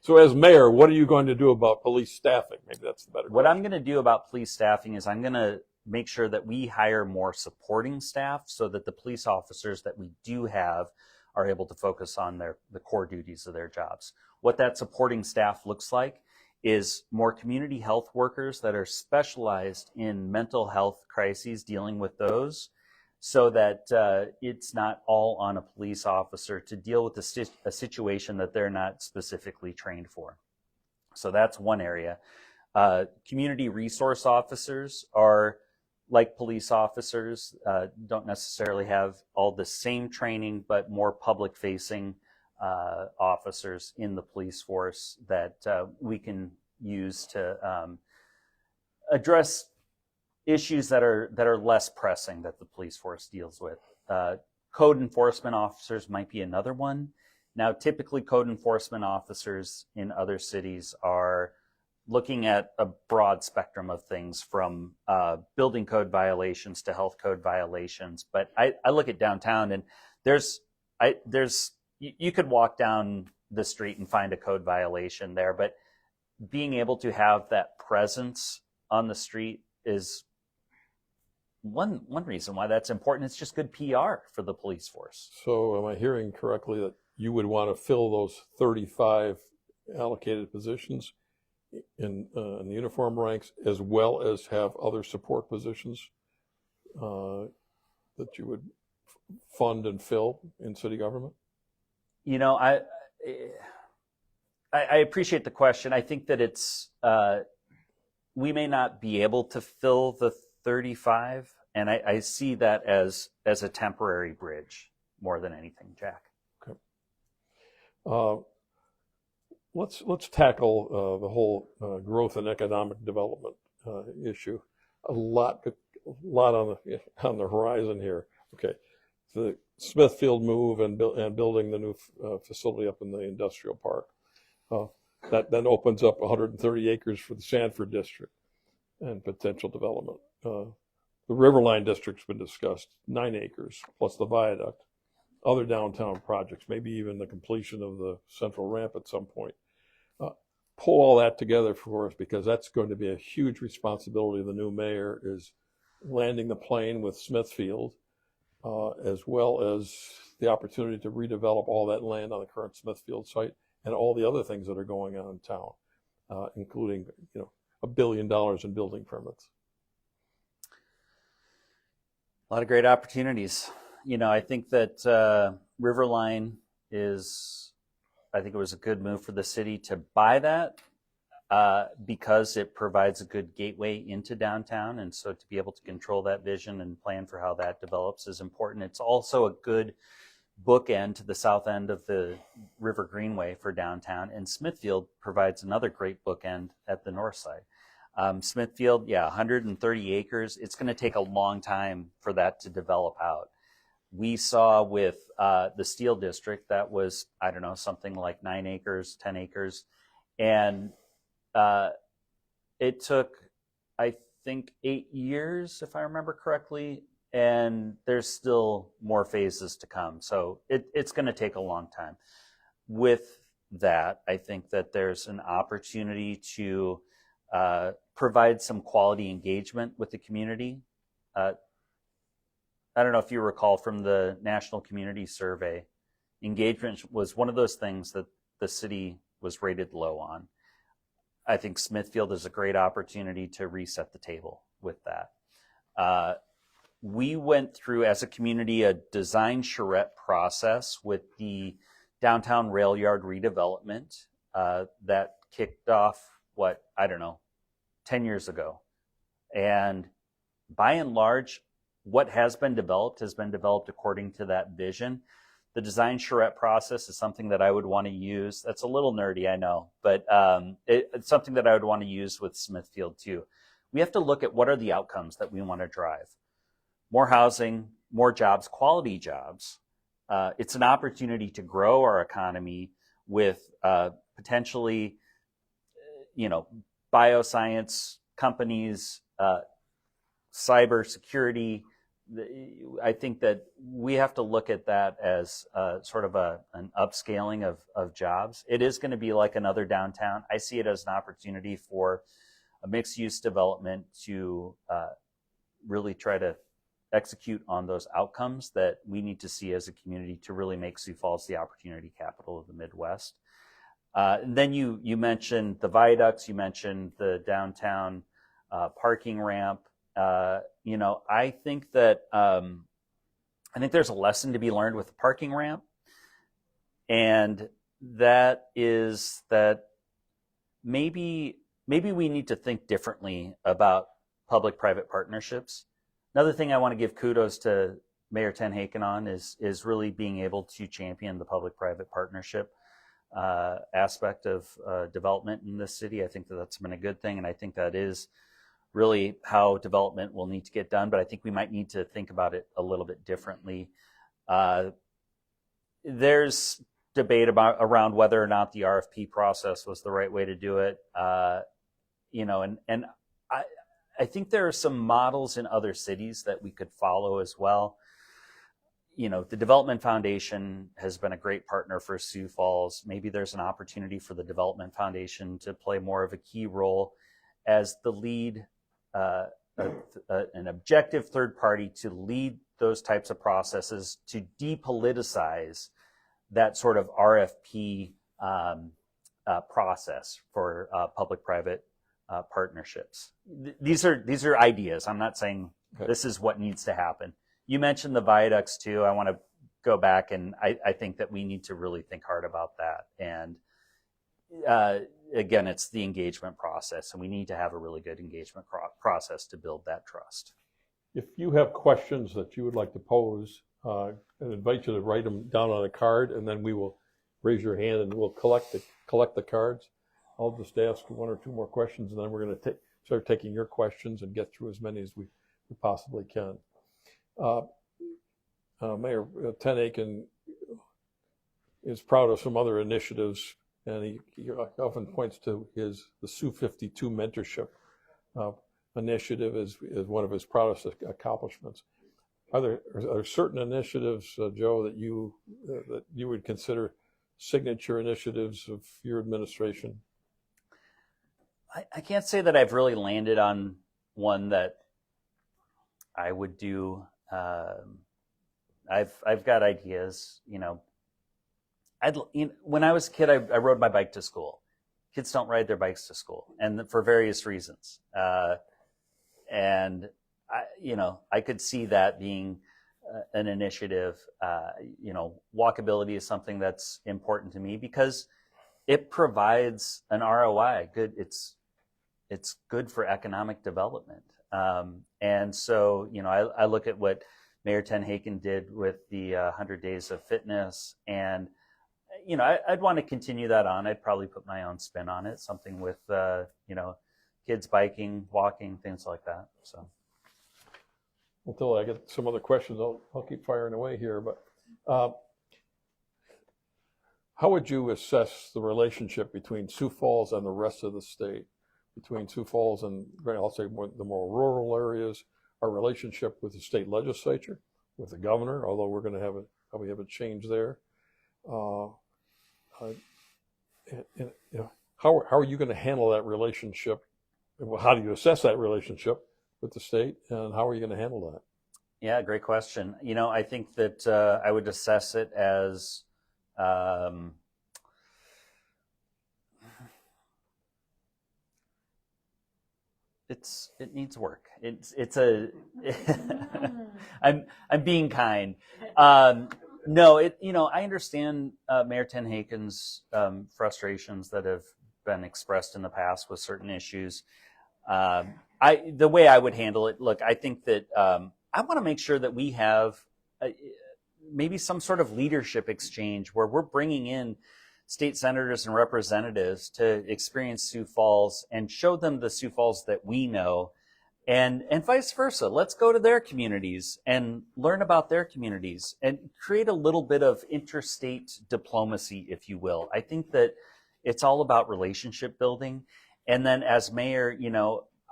So as mayor, what are you going to do about police staffing? Maybe that's the better What question. I'm going to do about police staffing is I'm going to make sure that we hire more supporting staff so that the police officers that we do have are able to focus on the core duties of their jobs. What that supporting staff looks like is more community health workers that are specialized in mental health crises, dealing with those, so that it's not all on a police officer to deal with a situation that they're not specifically trained for. So that's one area. Community resource officers are like police officers, don't necessarily have all the same training, but more public-facing officers in the police force that we can use to address issues that are less pressing that the police force deals with. Code enforcement officers might be another one. Now, typically code enforcement officers in other cities are looking at a broad spectrum of things, from building code violations to health code violations. But I look at downtown, and you could walk down the street and find a code violation there, but being able to have that presence on the street is one reason why that's important. It's just good PR for the police force. So am I hearing correctly that you would want to fill those 35 allocated positions in the uniform ranks, as well as have other support positions that you would fund and fill in city government? I appreciate the question. I think that it's we may not be able to fill the 35, and I see that as a temporary bridge more than anything, Jack. Okay. Let's tackle the whole growth and economic development issue. A lot on the horizon here. Okay, the Smithfield move and building the new facility up in the industrial park. That then opens up 130 acres for the Sanford district and potential development. The Riverline district's been discussed, 9 acres plus the viaduct. Other downtown projects, maybe even the completion of the central ramp at some point. pull all that together for us, because that's going to be a huge responsibility of the new mayor, is landing the plane with Smithfield, as well as the opportunity to redevelop all that land on the current Smithfield site and all the other things that are going on in town, including, $1 billion in building permits. A lot of great opportunities. I think that Riverline I think it was a good move for the city to buy that because it provides a good gateway into downtown. And so to be able to control that vision and plan for how that develops is important. It's also a good bookend to the south end of the River Greenway for downtown. And Smithfield provides another great bookend at the north side. Smithfield, 130 acres. It's going to take a long time for that to develop out. We saw with the Steel District, that was, I don't know, something like 9 acres, 10 acres. And it took, I think, 8 years, if I remember correctly. And there's still more phases to come. So it's going to take a long time. With that, I think that there's an opportunity to provide some quality engagement with the community. I don't know if you recall from the National Community Survey, engagement was one of those things that the city was rated low on. I think Smithfield is a great opportunity to reset the table with that. We went through, as a community, a design charrette process with the downtown rail yard redevelopment that kicked off, 10 years ago. And by and large, what has been developed according to that vision. The design charrette process is something that I would want to use. That's a little nerdy, I know, but it's something that I would want to use with Smithfield too. We have to look at what are the outcomes that we want to drive. More housing, more jobs, quality jobs. It's an opportunity to grow our economy with potentially, bioscience companies, cybersecurity. I think that we have to look at that as sort of an upscaling of jobs. It is going to be like another downtown. I see it as an opportunity for a mixed-use development to really try to execute on those outcomes that we need to see as a community to really make Sioux Falls the opportunity capital of the Midwest. And then you mentioned the viaducts, you mentioned the downtown parking ramp. I think that I think there's a lesson to be learned with the parking ramp, and that is that maybe we need to think differently about public-private partnerships. Another thing I want to give kudos to Mayor Tenhaken on is really being able to champion the public-private partnership aspect of development in this city. I think that that's been a good thing, and I think that is really how development will need to get done, but I think we might need to think about it a little bit differently. There's debate around whether or not the RFP process was the right way to do it. And I think there are some models in other cities that we could follow as well. The Development Foundation has been a great partner for Sioux Falls. Maybe there's an opportunity for the Development Foundation to play more of a key role as the lead, an objective third party to lead those types of processes, to depoliticize that sort of RFP process for public-private partnerships. These are ideas. I'm not saying this is what needs to happen. You mentioned the viaducts too. I want to go back, and I think that we need to really think hard about that. And again, it's the engagement process, and we need to have a really good engagement process to build that trust. If you have questions that you would like to pose, I invite you to write them down on a card, and then we will raise your hand and we'll collect the cards. I'll just ask one or two more questions, and then we're going to start taking your questions and get through as many as we possibly can. Mayor Tenhaken is proud of some other initiatives, and he often points to the Sioux 52 mentorship initiative as one of his proudest accomplishments. Are there certain initiatives, Joe, that you would consider signature initiatives of your administration? I can't say that I've really landed on one that I would do. I've got ideas. When I was a kid, I rode my bike to school. Kids don't ride their bikes to school, and for various reasons. And I could see that being an initiative. Walkability is something that's important to me because it provides an ROI. Good, it's good for economic development. And so, I look at what Mayor Tenhaken did with the 100 Days of Fitness, and I'd want to continue that on. I'd probably put my own spin on it, something with kids biking, walking, things like that. So Until I get some other questions, I'll keep firing away here. But how would you assess the relationship between Sioux Falls and the rest of the state? Between Sioux Falls and, I'll say, the more rural areas, our relationship with the state legislature, with the governor, although we're going to probably have a change there. How are you going to handle that relationship? How do you assess that relationship with the state, and how are you going to handle that? Yeah, great question. I think that I would assess it as it needs work. I'm being kind. No, I understand Mayor Tenhaken's frustrations that have been expressed in the past with certain issues. The way I would handle it, look, I think that I want to make sure that we have maybe some sort of leadership exchange where we're bringing in state senators and representatives to experience Sioux Falls and show them the Sioux Falls that we know, and vice versa. Let's go to their communities and learn about their communities and create a little bit of interstate diplomacy, if you will. I think that it's all about relationship building. And then as mayor,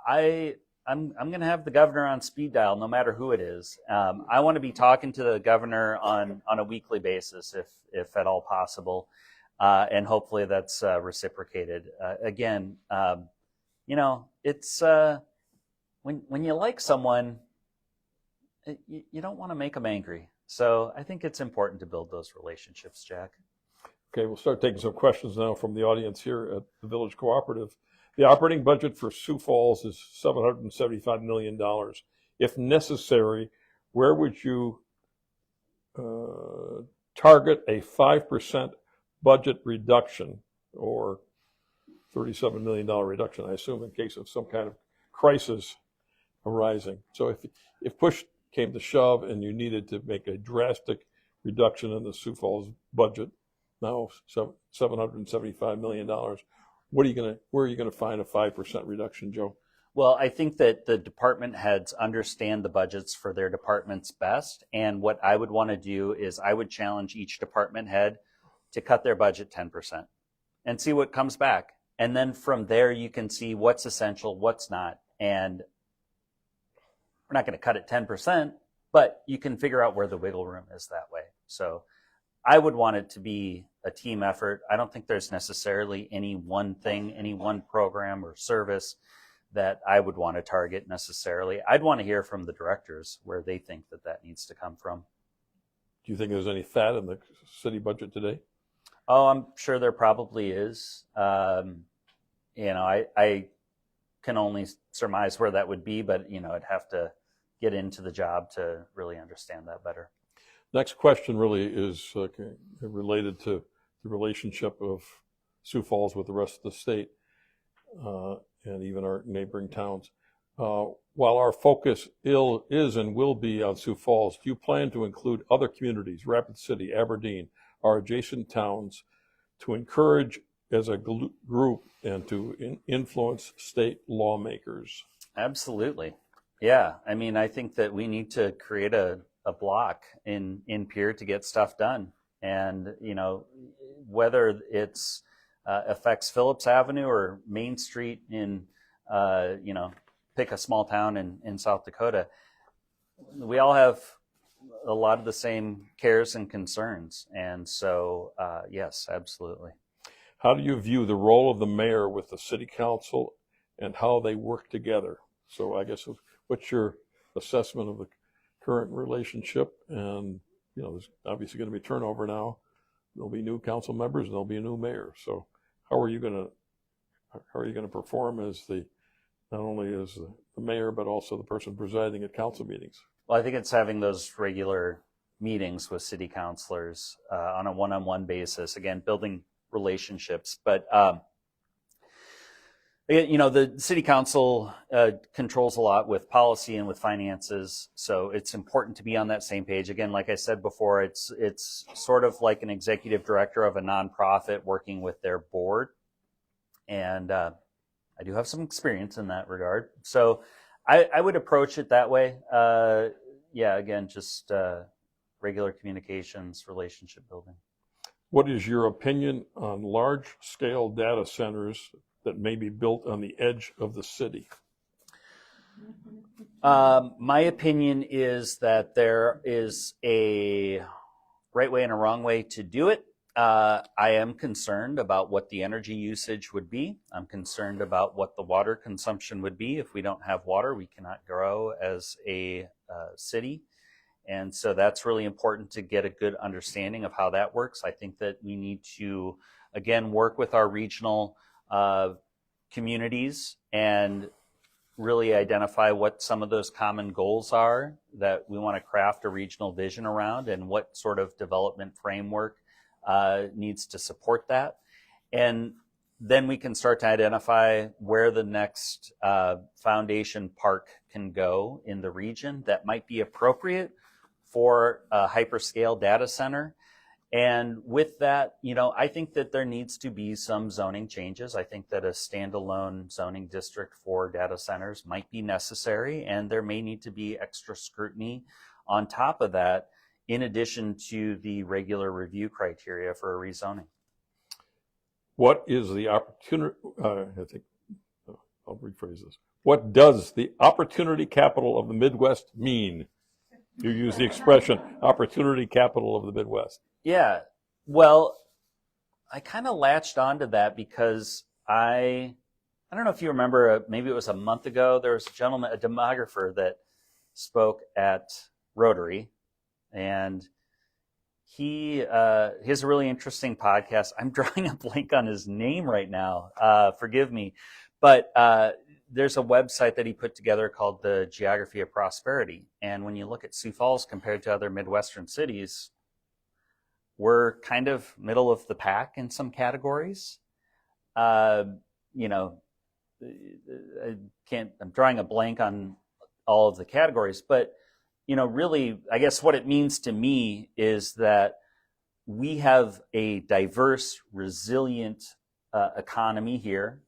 I'm going to have the governor on speed dial, no matter who it is. I want to be talking to the governor on a weekly basis, if at all possible. And hopefully that's reciprocated. Again, it's when you like someone, you don't want to make them angry. So I think it's important to build those relationships, Jack. Okay, we'll start taking some questions now from the audience here at the Village Cooperative. The operating budget for Sioux Falls is $775 million. If necessary, where would you target a 5% budget reduction, or $37 million reduction, I assume, in case of some kind of crisis arising? So if push came to shove and you needed to make a drastic reduction in the Sioux Falls budget, now $775 million, where are you going to find a 5% reduction, Joe? Well, I think that the department heads understand the budgets for their departments best. And what I would want to do is I would challenge each department head to cut their budget 10% and see what comes back. And then from there, you can see what's essential, what's not. And we're not going to cut it 10%, but you can figure out where the wiggle room is that way. So I would want it to be a team effort. I don't think there's necessarily any one thing, any one program or service that I would want to target necessarily. I'd want to hear from the directors where they think that needs to come from. Do you think there's any fat in the city budget today? Oh, I'm sure there probably is. I can only surmise where that would be, but I'd have to get into the job to really understand that better. Next question really is related to the relationship of Sioux Falls with the rest of the state and even our neighboring towns. While our focus is and will be on Sioux Falls, do you plan to include other communities, Rapid City, Aberdeen, our adjacent towns, to encourage as a group and to influence state lawmakers? Absolutely. Yeah. I mean, I think that we need to create a block in Pierre to get stuff done. And, whether it's affects Phillips Avenue or Main Street in, pick a small town in South Dakota, we all have a lot of the same cares and concerns. And so, yes, absolutely. How do you view the role of the mayor with the city council and how they work together. So I guess what's your assessment of the current relationship? And, you know, there's obviously going to be turnover now. There'll be new council members and there'll be a new mayor. So how are you going to perform as not only as the mayor, but also the person presiding at council meetings? Well, I think it's having those regular meetings with city councilors on a one-on-one basis, again, building relationships. But, you know, the city council controls a lot with policy and with finances. So it's important to be on that same page. Again, like I said before, it's sort of like an executive director of a nonprofit working with their board. And I do have some experience in that regard. So I would approach it that way. Yeah, again, just regular communications, relationship building. What is your opinion on large-scale data centers that may be built on the edge of the city? My opinion is that there is a right way and a wrong way to do it. I am concerned about what the energy usage would be. I'm concerned about what the water consumption would be. If we don't have water, we cannot grow as a city. And so that's really important to get a good understanding of how that works. I think that we need to, again, work with our regional communities and really identify what some of those common goals are that we want to craft a regional vision around, and what sort of development framework needs to support that. And then we can start to identify where the next foundation park can go in the region that might be appropriate for a hyperscale data center. And with that, you know, I think that there needs to be some zoning changes. I think that a standalone zoning district for data centers might be necessary, and there may need to be extra scrutiny on top of that, in addition to the regular review criteria for a rezoning. What is the opportunity? I'll rephrase this. What does the opportunity capital of the Midwest mean? You use the expression opportunity capital of the Midwest. Yeah, well, I kind of latched onto that because I don't know if you remember, maybe it was a month ago, there was a gentleman, a demographer, that spoke at Rotary, and he has a really interesting podcast. I'm drawing a blank on his name right now. Forgive me, but there's a website that he put together called the Geography of Prosperity. And when you look at Sioux Falls compared to other Midwestern cities, we're kind of middle of the pack in some categories. You know, I'm drawing a blank on all of the categories, but, you know, really, I guess what it means to me is that we have a diverse, resilient economy here.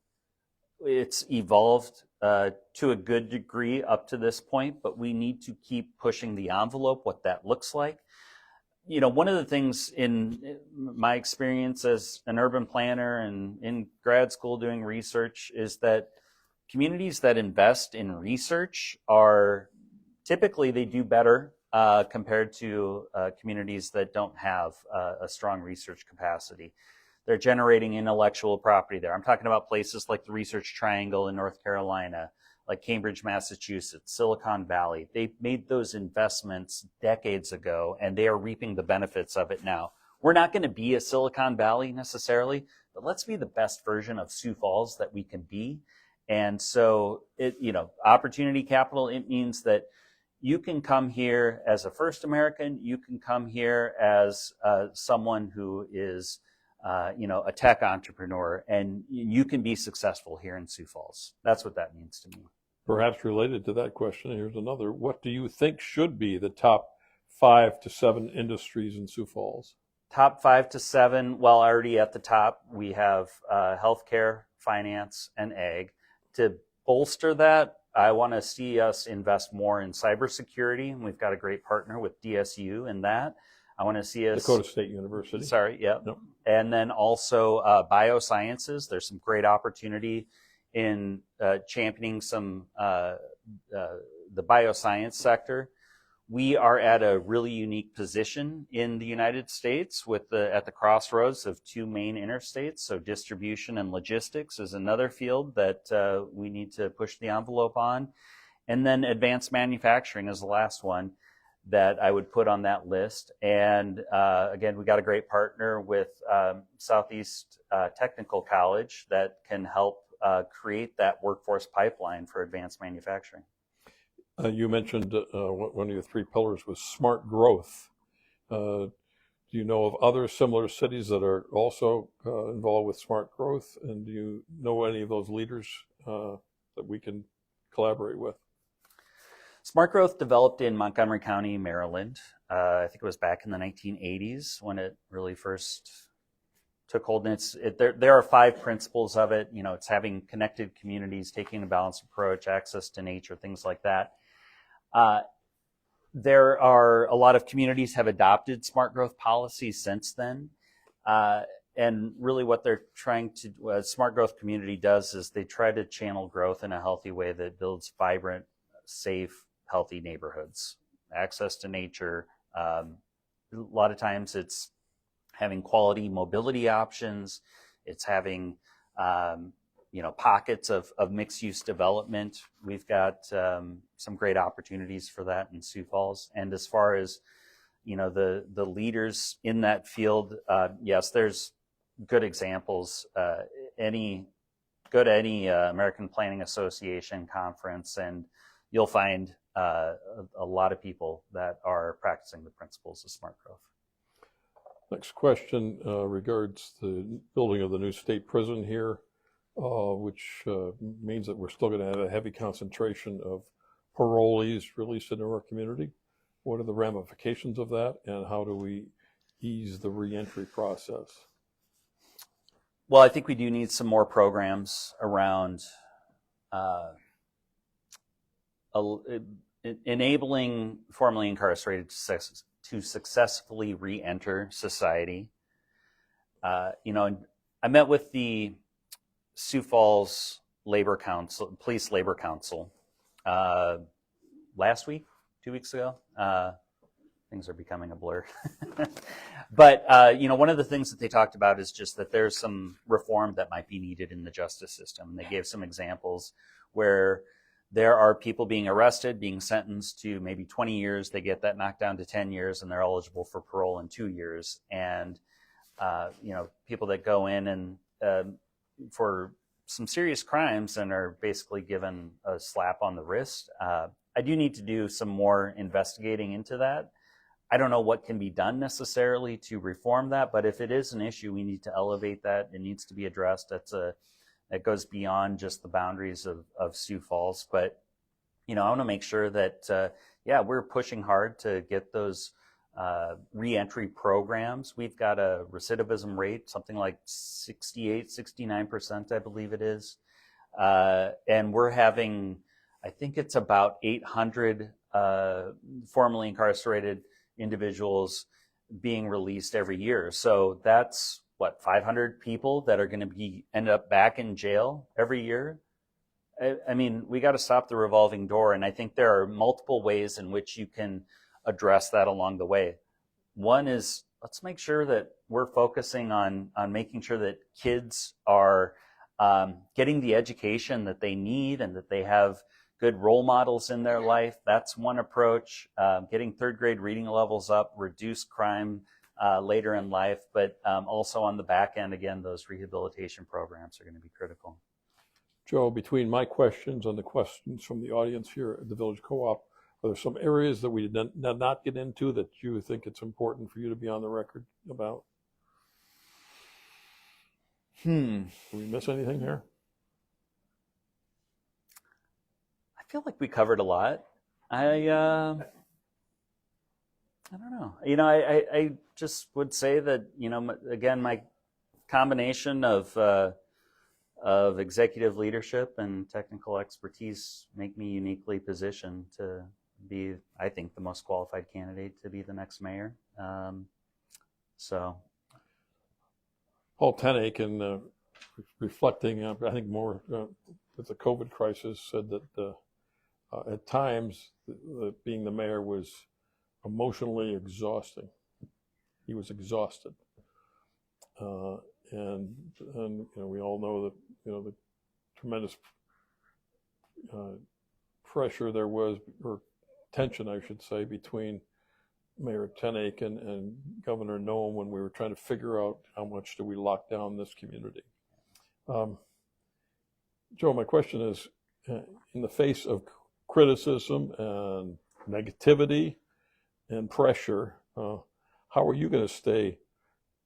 It's evolved to a good degree up to this point, but we need to keep pushing the envelope, what that looks like. You know, one of the things in my experience as an urban planner and in grad school doing research is that communities that invest in research are typically, they do better compared to communities that don't have a strong research capacity. They're generating intellectual property there. I'm talking about places like the Research Triangle in North Carolina, like Cambridge, Massachusetts, Silicon Valley. They made those investments decades ago, and they are reaping the benefits of it now. We're not going to be a Silicon Valley necessarily, but let's be the best version of Sioux Falls that we can be. And so, opportunity capital, it means that you can come here as a first American, you can come here as someone who is a tech entrepreneur, and you can be successful here in Sioux Falls. That's what that means to me. Perhaps related to that question, here's another. What do you think should be the top 5 to 7 industries in Sioux Falls? Top 5 to 7, well, already at the top, we have healthcare, finance, and ag. To bolster that, I want to see us invest more in cybersecurity, and we've got a great partner with DSU in that. I want to see us... Dakota State University. Sorry, yeah. Yep. And then also biosciences. There's some great opportunity in championing some the bioscience sector. we are at a really unique position in the United States at the crossroads of two main interstates. So distribution and logistics is another field that we need to push the envelope on. And then advanced manufacturing is the last one that I would put on that list. And again, we got a great partner with Southeast Technical College that can help create that workforce pipeline for advanced manufacturing. You mentioned one of your three pillars was smart growth. Do you know of other similar cities that are also involved with smart growth? And do you know any of those leaders that we can collaborate with? Smart growth developed in Montgomery County, Maryland. I think it was back in the 1980s when it really first took hold. And there are 5 principles of it. You know, it's having connected communities, taking a balanced approach, access to nature, things like that. There are a lot of communities have adopted smart growth policies since then. And really what they're trying to, what a smart growth community does is they try to channel growth in a healthy way that builds vibrant, safe, healthy neighborhoods, access to nature. A lot of times it's having quality mobility options. It's having, pockets of mixed use development. We've got some great opportunities for that in Sioux Falls. And as far as, the leaders in that field, yes, there's good examples. Go to any American Planning Association conference and you'll find a lot of people that are practicing the principles of smart growth. Next question regards the building of the new state prison here, which means that we're still going to have a heavy concentration of parolees released into our community. What are the ramifications of that, and how do we ease the reentry process? Well, I think we do need some more programs around enabling formerly incarcerated to successfully re-enter society. And I met with the Sioux Falls Police Labor Council last week, 2 weeks ago. Things are becoming a blur. But, one of the things that they talked about is just that there's some reform that might be needed in the justice system. They gave some examples where there are people being arrested, being sentenced to maybe 20 years. They get that knocked down to 10 years, and they're eligible for parole in 2 years. And, people that go in and for some serious crimes and are basically given a slap on the wrist. I do need to do some more investigating into that. I don't know what can be done necessarily to reform that, but if it is an issue, we need to elevate that. It needs to be addressed. That goes beyond just the boundaries of Sioux Falls. But, I want to make sure that, we're pushing hard to get those reentry programs. We've got a recidivism rate, something like 68, 69%, I believe it is. And we're having, I think it's about 800 formerly incarcerated individuals being released every year. So that's 500 people that are going to end up back in jail every year. I mean, we got to stop the revolving door. And I think there are multiple ways in which you can address that along the way. One is, let's make sure that we're focusing on making sure that kids are getting the education that they need and that they have good role models in their life. That's one approach. Getting third grade reading levels up, reduce crime later in life, but also on the back end, again, those rehabilitation programs are going to be critical. Joe, between my questions and the questions from the audience here at the Village Co-op, are there some areas that we did not get into that you think it's important for you to be on the record about? Did we miss anything here? I feel like we covered a lot. I don't know. I just would say that, again, my combination of executive leadership and technical expertise make me uniquely positioned to be, I think, the most qualified candidate to be the next mayor. Paul Tenek, reflecting, I think more with the COVID crisis, said that at times being the mayor was emotionally exhausting. He was exhausted. And we all know that, the tremendous pressure there was, or tension, I should say, between Mayor Tenake and Governor Noem when we were trying to figure out how much do we lock down this community. Joe, my question is, in the face of criticism and negativity and pressure, how are you going to stay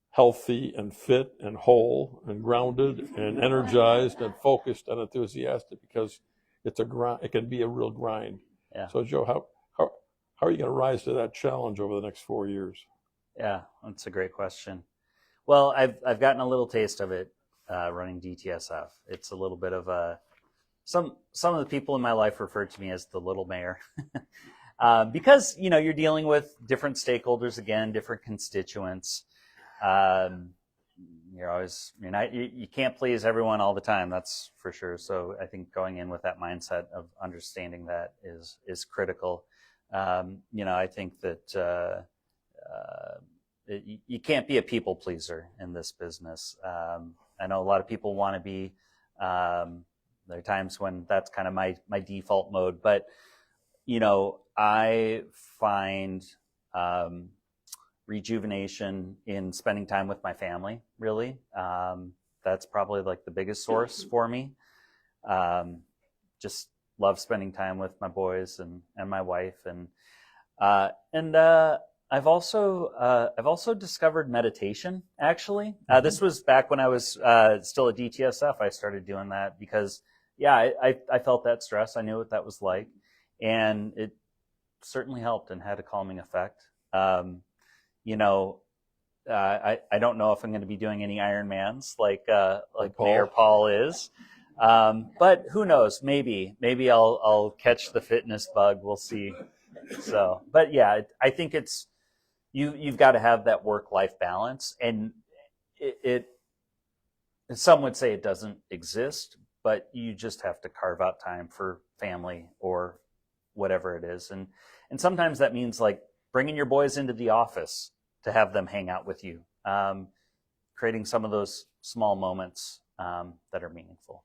healthy and fit and whole and grounded and energized and focused and enthusiastic? Because it's a grind. It can be a real grind. Yeah. So, Joe, how are you going to rise to that challenge over the next 4 years? Yeah, that's a great question. Well, I've gotten a little taste of it running DTSF. It's a little bit of a some of the people in my life refer to me as the little mayor. Because you're dealing with different stakeholders, again, different constituents. You can't please everyone all the time, that's for sure. So I think going in with that mindset of understanding that is critical. I think that you can't be a people pleaser in this business. I know a lot of people want to be. There are times when that's kind of my default mode, but I find rejuvenation in spending time with my family, really. That's probably like the biggest source for me. Just love spending time with my boys and my wife. And I've also discovered meditation, actually. This was back when I was still at DTSF. I started doing that because, I felt that stress. I knew what that was like. And it certainly helped and had a calming effect. I don't know if I'm going to be doing any Ironmans like Mayor Paul is, but who knows? Maybe I'll catch the fitness bug. We'll see. So, but yeah, I think it's you've got to have that work-life balance, and it some would say it doesn't exist, but you just have to carve out time for family or whatever it is, and sometimes that means like bringing your boys into the office to have them hang out with you, creating some of those small moments that are meaningful.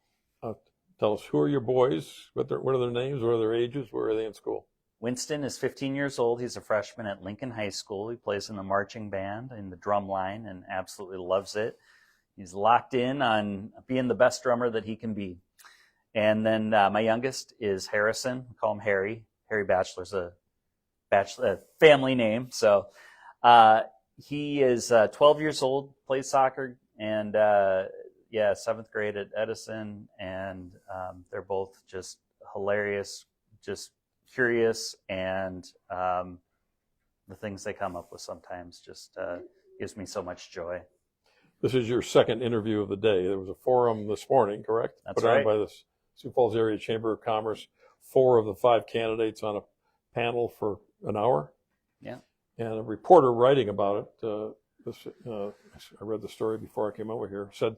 Tell us, who are your boys? What are their names? What are their ages? Where are they in school? Winston is 15 years old. He's a freshman at Lincoln High School. He plays in the marching band in the drum line and absolutely loves it. He's locked in on being the best drummer that he can be. And then my youngest is Harrison. We call him Harry. Harry Batcheller's a family name. So he is 12 years old, plays soccer, and 7th grade at Edison. And they're both just hilarious, just curious, and the things they come up with sometimes just gives me so much joy. This is your second interview of the day. There was a forum this morning, correct? That's Put right. on by the Sioux Falls Area Chamber of Commerce. 4 of the 5 candidates on a panel for an hour. Yeah. And a reporter writing about it, I read the story before I came over here, said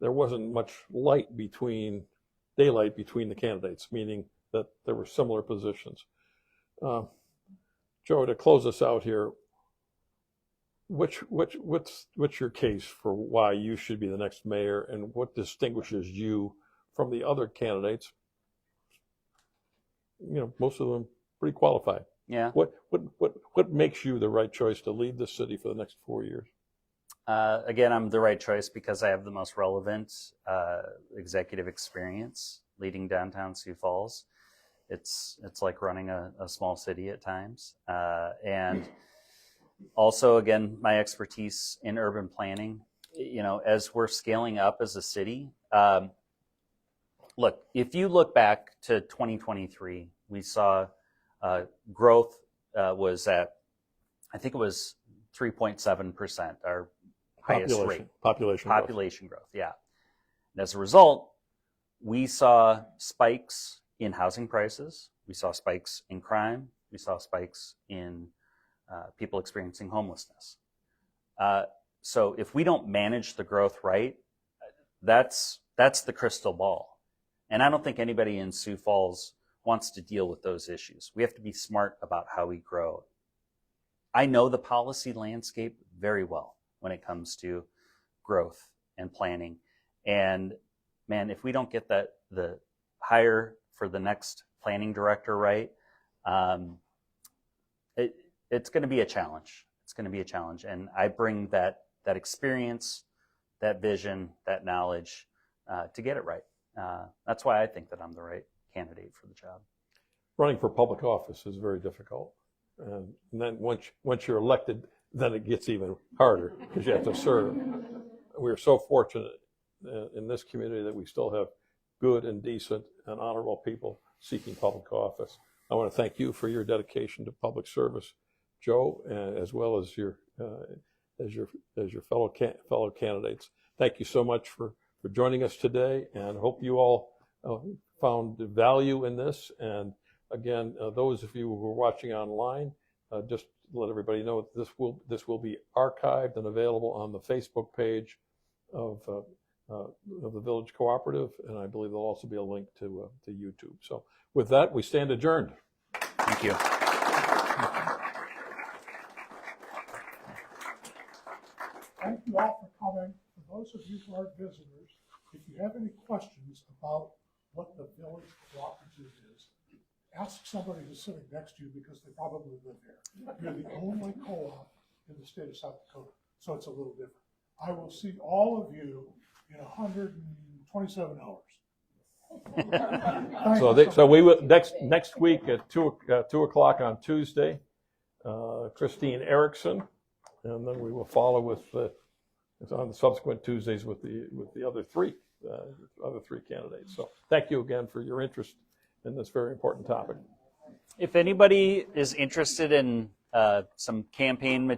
there wasn't much daylight between the candidates, meaning that there were similar positions. Joe, to close us out here, what's your case for why you should be the next mayor, and what distinguishes you from the other candidates? Most of them pretty qualified. Yeah. What makes you the right choice to lead this city for the next 4 years? Again, I'm the right choice because I have the most relevant executive experience leading downtown Sioux Falls. It's like running a small city at times. And also, again, my expertise in urban planning. As we're scaling up as a city, look, if you look back to 2023, we saw growth was at, I think it was 3.7%, our highest rate. Population growth, yeah. And as a result, we saw spikes in housing prices. We saw spikes in crime. We saw spikes in people experiencing homelessness. So if we don't manage the growth right, that's the crystal ball. And I don't think anybody in Sioux Falls wants to deal with those issues. We have to be smart about how we grow. I know the policy landscape very well when it comes to growth and planning. And man, if we don't get the hire for the next planning director right, it's going to be a challenge. It's going to be a challenge. And I bring that experience, that vision, that knowledge to get it right. That's why I think that I'm the right candidate for the job. Running for public office is very difficult. And then once you're elected, then it gets even harder because you have to serve. We're so fortunate in this community that we still have good and decent and honorable people seeking public office. I want to thank you for your dedication to public service, Joe, as well as your fellow candidates. Thank you so much for joining us today, and hope you all found value in this. And again, those of you who are watching online, just let everybody know that this will be archived and available on the Facebook page of the Village Cooperative, and I believe there'll also be a link to YouTube. So with that, we stand adjourned. Thank you. Thank you all for coming. For those of you who are visitors, if you have any questions about what the Village Cooperative is, ask somebody who's sitting next to you because they probably live here. You're the only co-op in the state of South Dakota, so it's a little different. I will see all of you in 127 hours. So we will next week at 2 o'clock on Tuesday, Christine Erickson, and then we will follow with on the subsequent Tuesdays with the other three candidates. So thank you again for your interest in this very important topic. If anybody is interested in some campaign material,